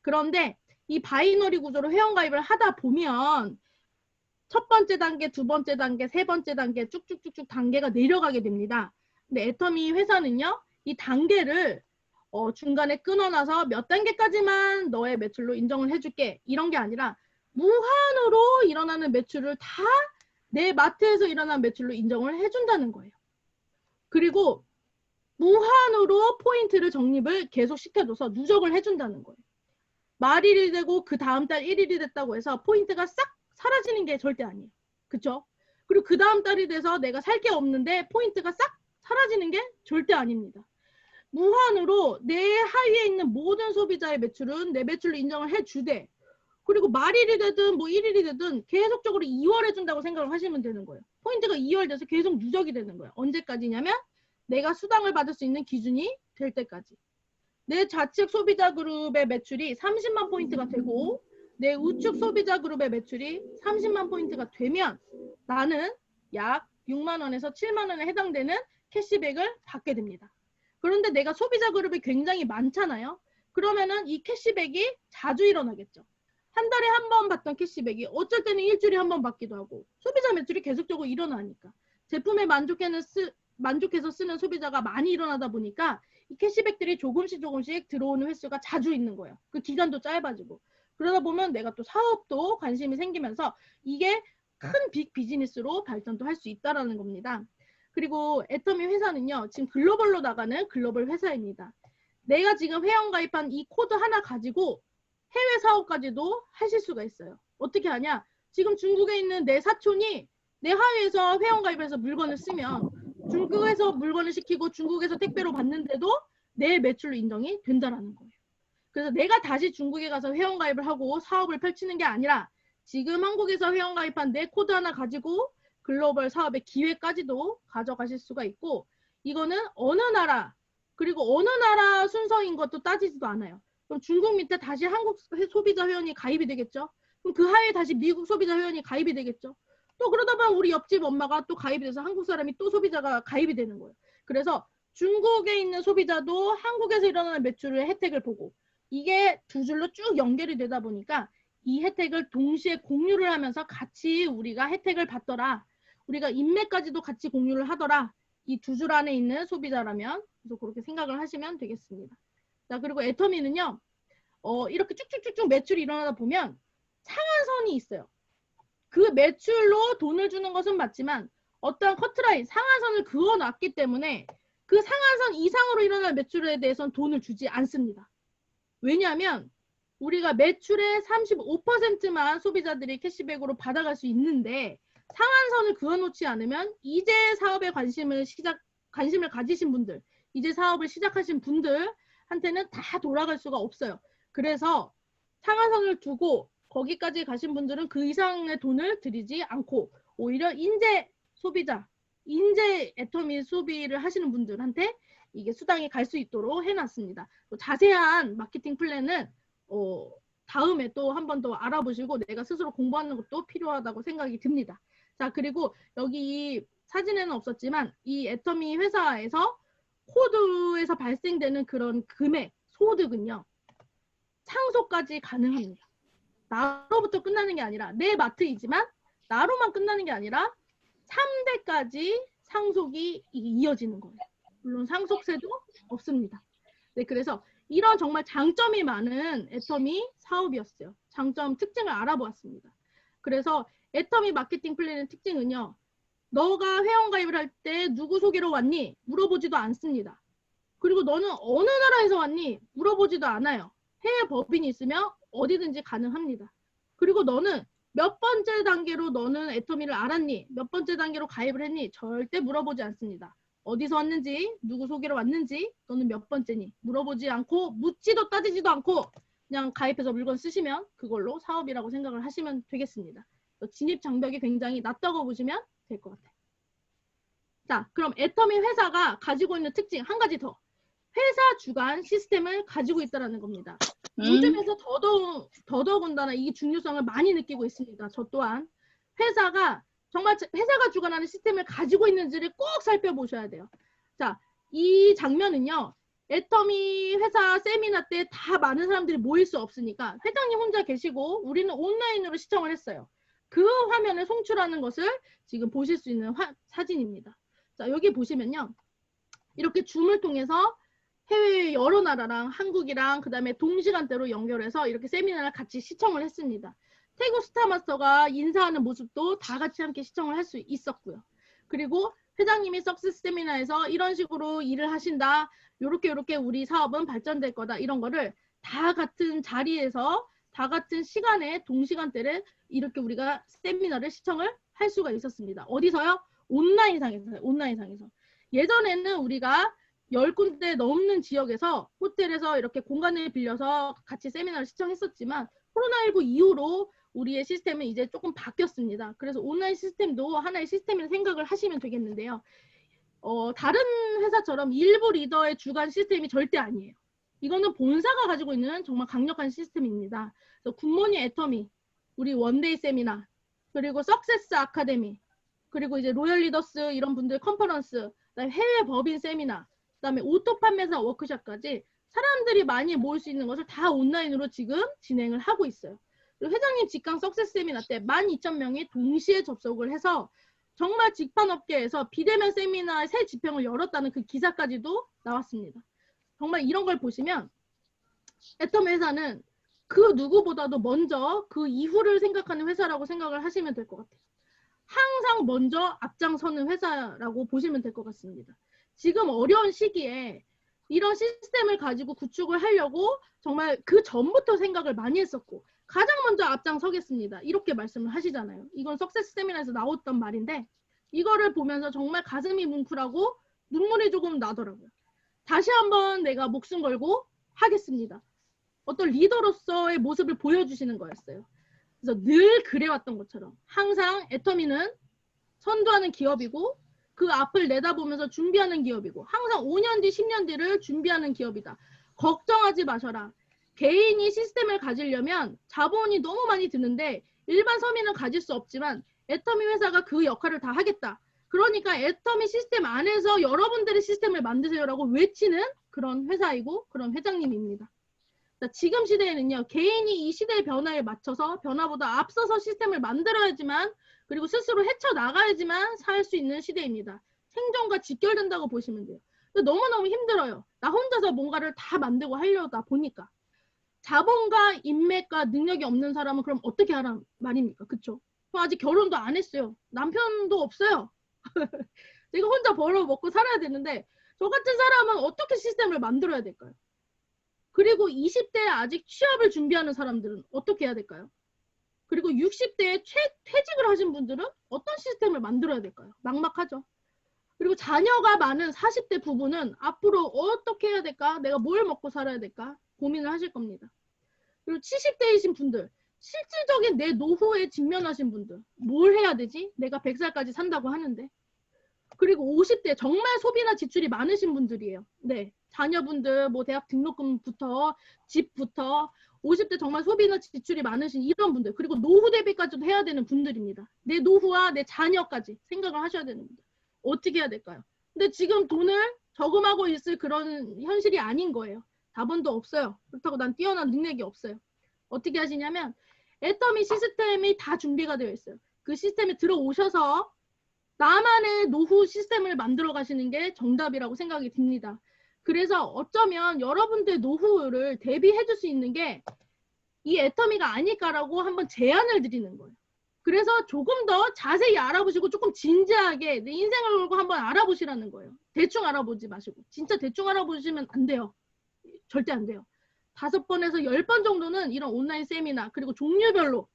그런데 이 바이너리 구조로 회원가입을 하다 보면 첫 번째 단계, 두 번째 단계, 세 번째 단계 쭉쭉쭉쭉 단계가 내려가게 됩니다. 근데 애터미 회사는요. 이 단계를 중간에 끊어놔서 몇 단계까지만 너의 매출로 인정을 해줄게. 이런 게 아니라 무한으로 일어나는 매출을 다 내 마트에서 일어난 매출로 인정을 해준다는 거예요. 그리고 무한으로 포인트를 적립을 계속 시켜줘서 누적을 해준다는 거예요. 말일이 되고 그 다음 달 1일이 됐다고 해서 포인트가 싹 사라지는 게 절대 아니에요. 그쵸? 그리고 그 다음 달이 돼서 내가 살 게 없는데 포인트가 싹 사라지는 게 절대 아닙니다. 무한으로 내 하위에 있는 모든 소비자의 매출은 내 매출로 인정을 해주되 그리고 말일이 되든 뭐 1일이 되든 계속적으로 2월 해준다고 생각을 하시면 되는 거예요. 포인트가 2월 돼서 계속 누적이 되는 거예요. 언제까지냐면 내가 수당을 받을 수 있는 기준이 될 때까지. 내 좌측 소비자 그룹의 매출이 30만 포인트가 되고 내 우측 소비자 그룹의 매출이 30만 포인트가 되면 나는 약 6만 원에서 7만 원에 해당되는 캐시백을 받게 됩니다. 그런데 내가 소비자 그룹이 굉장히 많잖아요. 그러면은 이 캐시백이 자주 일어나겠죠. 한 달에 한 번 받던 캐시백이 어쩔 때는 일주일에 한 번 받기도 하고 소비자 매출이 계속적으로 일어나니까 제품에 만족해서 쓰는 소비자가 많이 일어나다 보니까 이 캐시백들이 조금씩 들어오는 횟수가 자주 있는 거예요. 그 기간도 짧아지고 그러다 보면 내가 또 사업도 관심이 생기면서 이게 큰 빅 비즈니스로 발전도 할 수 있다라는 겁니다. 그리고 애터미 회사는요. 지금 글로벌로 나가는 글로벌 회사입니다. 내가 지금 회원가입한 이 코드 하나 가지고 해외 사업까지도 하실 수가 있어요. 어떻게 하냐? 지금 중국에 있는 내 사촌이 내 하위에서 회원가입해서 물건을 쓰면 중국에서 물건을 시키고 중국에서 택배로 받는데도 내 매출로 인정이 된다라는 거예요. 그래서 내가 다시 중국에 가서 회원가입을 하고 사업을 펼치는 게 아니라 지금 한국에서 회원가입한 내 코드 하나 가지고 글로벌 사업의 기회까지도 가져가실 수가 있고 이거는 어느 나라 그리고 어느 나라 순서인 것도 따지지도 않아요. 그럼 중국 밑에 다시 한국 소비자 회원이 가입이 되겠죠. 그럼 그 하에 다시 미국 소비자 회원이 가입이 되겠죠. 또 그러다 보면 우리 옆집 엄마가 또 가입이 돼서 한국 사람이 또 소비자가 가입이 되는 거예요. 그래서 중국에 있는 소비자도 한국에서 일어나는 매출의 혜택을 보고 이게 두 줄로 쭉 연결이 되다 보니까 이 혜택을 동시에 공유를 하면서 같이 우리가 혜택을 받더라. 우리가 인맥까지도 같이 공유를 하더라. 이 두 줄 안에 있는 소비자라면 그래서 그렇게 생각을 하시면 되겠습니다. 자, 그리고 애터미는요. 이렇게 쭉쭉쭉쭉 매출이 일어나다 보면 상한선이 있어요. 그 매출로 돈을 주는 것은 맞지만 어떠한 커트라인, 상한선을 그어놨기 때문에 그 상한선 이상으로 일어날 매출에 대해서는 돈을 주지 않습니다. 왜냐하면 우리가 매출의 35%만 소비자들이 캐시백으로 받아갈 수 있는데 상한선을 그어놓지 않으면 이제 사업에 관심을 가지신 분들, 이제 사업을 시작하신 분들한테는 다 돌아갈 수가 없어요. 그래서 상한선을 두고 거기까지 가신 분들은 그 이상의 돈을 들이지 않고 오히려 인재 소비자, 인재 애터미 소비를 하시는 분들한테 이게 수당이 갈 수 있도록 해놨습니다. 자세한 마케팅 플랜은 다음에 또 한 번 더 알아보시고 내가 스스로 공부하는 것도 필요하다고 생각이 듭니다. 자, 그리고 여기 이 사진에는 없었지만 이 애터미 회사에서 코드에서 발생되는 그런 금액, 소득은요. 상속까지 가능합니다. 나로부터 끝나는 게 아니라 내 마트이지만 나로만 끝나는 게 아니라 3대까지 상속이 이어지는 거예요. 물론 상속세도 없습니다. 네, 그래서 이런 정말 장점이 많은 애터미 사업이었어요. 장점, 특징을 알아보았습니다. 그래서 애터미 마케팅 플랜의 특징은요. 너가 회원가입을 할 때 누구 소개로 왔니? 물어보지도 않습니다. 그리고 너는 어느 나라에서 왔니? 물어보지도 않아요. 해외 법인이 있으면 어디든지 가능합니다. 그리고 너는 몇 번째 단계로 너는 애터미를 알았니? 몇 번째 단계로 가입을 했니? 절대 물어보지 않습니다. 어디서 왔는지, 누구 소개로 왔는지, 너는 몇 번째니? 물어보지 않고 묻지도 따지지도 않고 그냥 가입해서 물건 쓰시면 그걸로 사업이라고 생각을 하시면 되겠습니다. 진입 장벽이 굉장히 낮다고 보시면 될 것 같아요. 자, 그럼 애터미 회사가 가지고 있는 특징 한 가지 더. 회사 주관 시스템을 가지고 있다는 겁니다. 요즘에서 더더군다나 이 중요성을 많이 느끼고 있습니다. 저 또한 회사가 정말 회사가 주관하는 시스템을 가지고 있는지를 꼭 살펴보셔야 돼요. 자, 이 장면은요. 애터미 회사 세미나 때 다 많은 사람들이 모일 수 없으니까 회장님 혼자 계시고 우리는 온라인으로 시청을 했어요. 그 화면을 송출하는 것을 지금 보실 수 있는 사진입니다. 자, 여기 보시면요. 이렇게 줌을 통해서 해외 여러 나라랑 한국이랑 그 다음에 동시간대로 연결해서 이렇게 세미나를 같이 시청을 했습니다. 태국 스타마스터가 인사하는 모습도 다 같이 함께 시청을 할 수 있었고요. 그리고 회장님이 석세스 세미나에서 이런 식으로 일을 하신다. 요렇게 우리 사업은 발전될 거다. 이런 거를 다 같은 자리에서 다 같은 시간에 동시간대를 이렇게 우리가 세미나를 시청을 할 수가 있었습니다. 어디서요? 온라인상에서요. 온라인상에서. 예전에는 우리가 10군데 넘는 지역에서 호텔에서 이렇게 공간을 빌려서 같이 세미나를 시청했었지만 코로나19 이후로 우리의 시스템은 이제 조금 바뀌었습니다. 그래서 온라인 시스템도 하나의 시스템을 생각을 하시면 되겠는데요. 다른 회사처럼 일부 리더의 주관 시스템이 절대 아니에요. 이거는 본사가 가지고 있는 정말 강력한 시스템입니다. 그래서 굿모닝 애터미, 우리 원데이 세미나, 그리고 석세스 아카데미, 그리고 이제 로열 리더스 이런 분들 컨퍼런스, 그다음에 해외 법인 세미나, 그다음에 오토 판매사 워크숍까지 사람들이 많이 모일 수 있는 것을 다 온라인으로 지금 진행을 하고 있어요. 그리고 회장님 직강 석세스 세미나 때 12,000명이 동시에 접속을 해서 정말 직판업계에서 비대면 세미나의 새 지평을 열었다는 그 기사까지도 나왔습니다. 정말 이런 걸 보시면 애터미 회사는 그 누구보다도 먼저 그 이후를 생각하는 회사라고 생각을 하시면 될 것 같아요. 항상 먼저 앞장서는 회사라고 보시면 될 것 같습니다. 지금 어려운 시기에 이런 시스템을 가지고 구축을 하려고 정말 그 전부터 생각을 많이 했었고 가장 먼저 앞장서겠습니다. 이렇게 말씀을 하시잖아요. 이건 석세스 세미나에서 나왔던 말인데 이거를 보면서 정말 가슴이 뭉클하고 눈물이 조금 나더라고요. 다시 한번 내가 목숨 걸고 하겠습니다. 어떤 리더로서의 모습을 보여주시는 거였어요. 그래서 늘 그래왔던 것처럼 항상 애터미는 선도하는 기업이고 그 앞을 내다보면서 준비하는 기업이고 항상 5년 뒤, 10년 뒤를 준비하는 기업이다. 걱정하지 마셔라. 개인이 시스템을 가지려면 자본이 너무 많이 드는데 일반 서민은 가질 수 없지만 애터미 회사가 그 역할을 다 하겠다. 그러니까 애터미 시스템 안에서 여러분들의 시스템을 만드세요라고 외치는 그런 회사이고 그런 회장님입니다. 지금 시대에는요. 개인이 이 시대의 변화에 맞춰서 변화보다 앞서서 시스템을 만들어야지만 그리고 스스로 헤쳐나가야지만 살 수 있는 시대입니다. 생존과 직결된다고 보시면 돼요. 근데 너무너무 힘들어요. 나 혼자서 뭔가를 다 만들고 하려다 보니까. 자본과 인맥과 능력이 없는 사람은 그럼 어떻게 하란 말입니까? 그쵸? 저 아직 결혼도 안 했어요. 남편도 없어요. 제가 혼자 벌어 먹고 살아야 되는데 저 같은 사람은 어떻게 시스템을 만들어야 될까요? 그리고 20대에 아직 취업을 준비하는 사람들은 어떻게 해야 될까요? 그리고 60대에 퇴직을 하신 분들은 어떤 시스템을 만들어야 될까요? 막막하죠. 그리고 자녀가 많은 40대 부부는 앞으로 어떻게 해야 될까? 내가 뭘 먹고 살아야 될까? 고민을 하실 겁니다. 그리고 70대이신 분들, 실질적인 내 노후에 직면하신 분들, 뭘 해야 되지? 내가 100살까지 산다고 하는데. 그리고 50대 정말 소비나 지출이 많으신 분들이에요. 네, 자녀분들 뭐 대학 등록금부터 집부터 50대 정말 소비나 지출이 많으신 이런 분들, 그리고 노후 대비까지도 해야 되는 분들입니다. 내 노후와 내 자녀까지 생각을 하셔야 되는 분들. 어떻게 해야 될까요? 근데 지금 돈을 저금하고 있을 그런 현실이 아닌 거예요. 자본도 없어요. 그렇다고 난 뛰어난 능력이 없어요. 어떻게 하시냐면 애터미 시스템이 다 준비가 되어 있어요. 그 시스템에 들어오셔서 나만의 노후 시스템을 만들어 가시는 게 정답이라고 생각이 듭니다. 그래서 어쩌면 여러분들 노후를 대비해 줄 수 있는 게 이 애터미가 아닐까라고 한번 제안을 드리는 거예요. 그래서 조금 더 자세히 알아보시고 조금 진지하게 내 인생을 걸고 한번 알아보시라는 거예요. 대충 알아보지 마시고. 진짜 대충 알아보시면 안 돼요. 절대 안 돼요. 5번에서 10번 정도는 이런 온라인 세미나 그리고 종류별로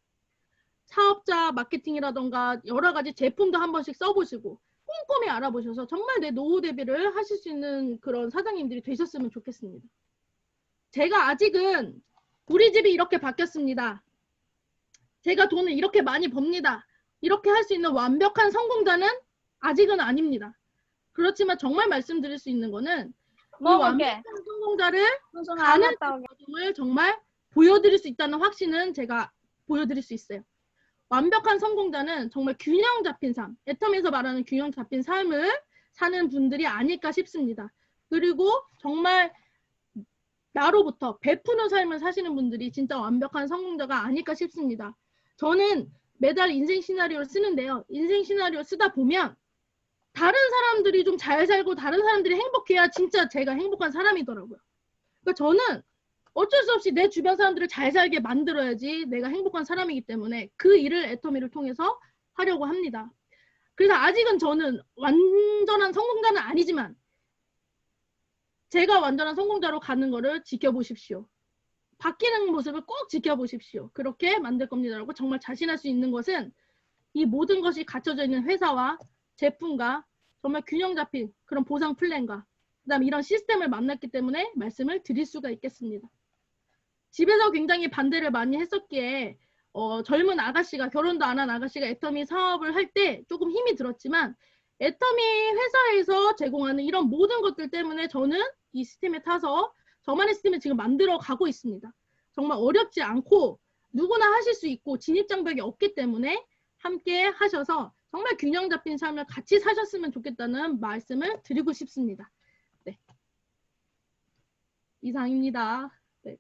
사업자 마케팅이라던가 여러 가지 제품도 한 번씩 써보시고 꼼꼼히 알아보셔서 정말 내 노후 대비를 하실 수 있는 그런 사장님들이 되셨으면 좋겠습니다. 제가 아직은 우리 집이 이렇게 바뀌었습니다. 제가 돈을 이렇게 많이 법니다. 이렇게 할 수 있는 완벽한 성공자는 아직은 아닙니다. 그렇지만 정말 말씀드릴 수 있는 거는 이 완벽한 성공자를 가는 과정을 정말 보여드릴 수 있다는 확신은 제가 보여드릴 수 있어요. 완벽한 성공자는 정말 균형 잡힌 삶, 애터미에서 말하는 균형 잡힌 삶을 사는 분들이 아닐까 싶습니다. 그리고 정말 나로부터 베푸는 삶을 사시는 분들이 진짜 완벽한 성공자가 아닐까 싶습니다. 저는 매달 인생 시나리오를 쓰는데요. 인생 시나리오 쓰다 보면 다른 사람들이 좀 잘 살고 다른 사람들이 행복해야 진짜 제가 행복한 사람이더라고요. 그러니까 저는 어쩔 수 없이 내 주변 사람들을 잘 살게 만들어야지 내가 행복한 사람이기 때문에 그 일을 애터미를 통해서 하려고 합니다. 그래서 아직은 저는 완전한 성공자는 아니지만 제가 완전한 성공자로 가는 거를 지켜보십시오. 바뀌는 모습을 꼭 지켜보십시오. 그렇게 만들 겁니다라고 정말 자신할 수 있는 것은 이 모든 것이 갖춰져 있는 회사와 제품과 정말 균형 잡힌 그런 보상 플랜과 그다음에 이런 시스템을 만났기 때문에 말씀을 드릴 수가 있겠습니다. 집에서 굉장히 반대를 많이 했었기에 젊은 아가씨가 결혼도 안 한 아가씨가 애터미 사업을 할 때 조금 힘이 들었지만 애터미 회사에서 제공하는 이런 모든 것들 때문에 저는 이 시스템에 타서 저만의 시스템을 지금 만들어 가고 있습니다. 정말 어렵지 않고 누구나 하실 수 있고 진입장벽이 없기 때문에 함께 하셔서 정말 균형 잡힌 삶을 같이 사셨으면 좋겠다는 말씀을 드리고 싶습니다. 네. 이상입니다. 네.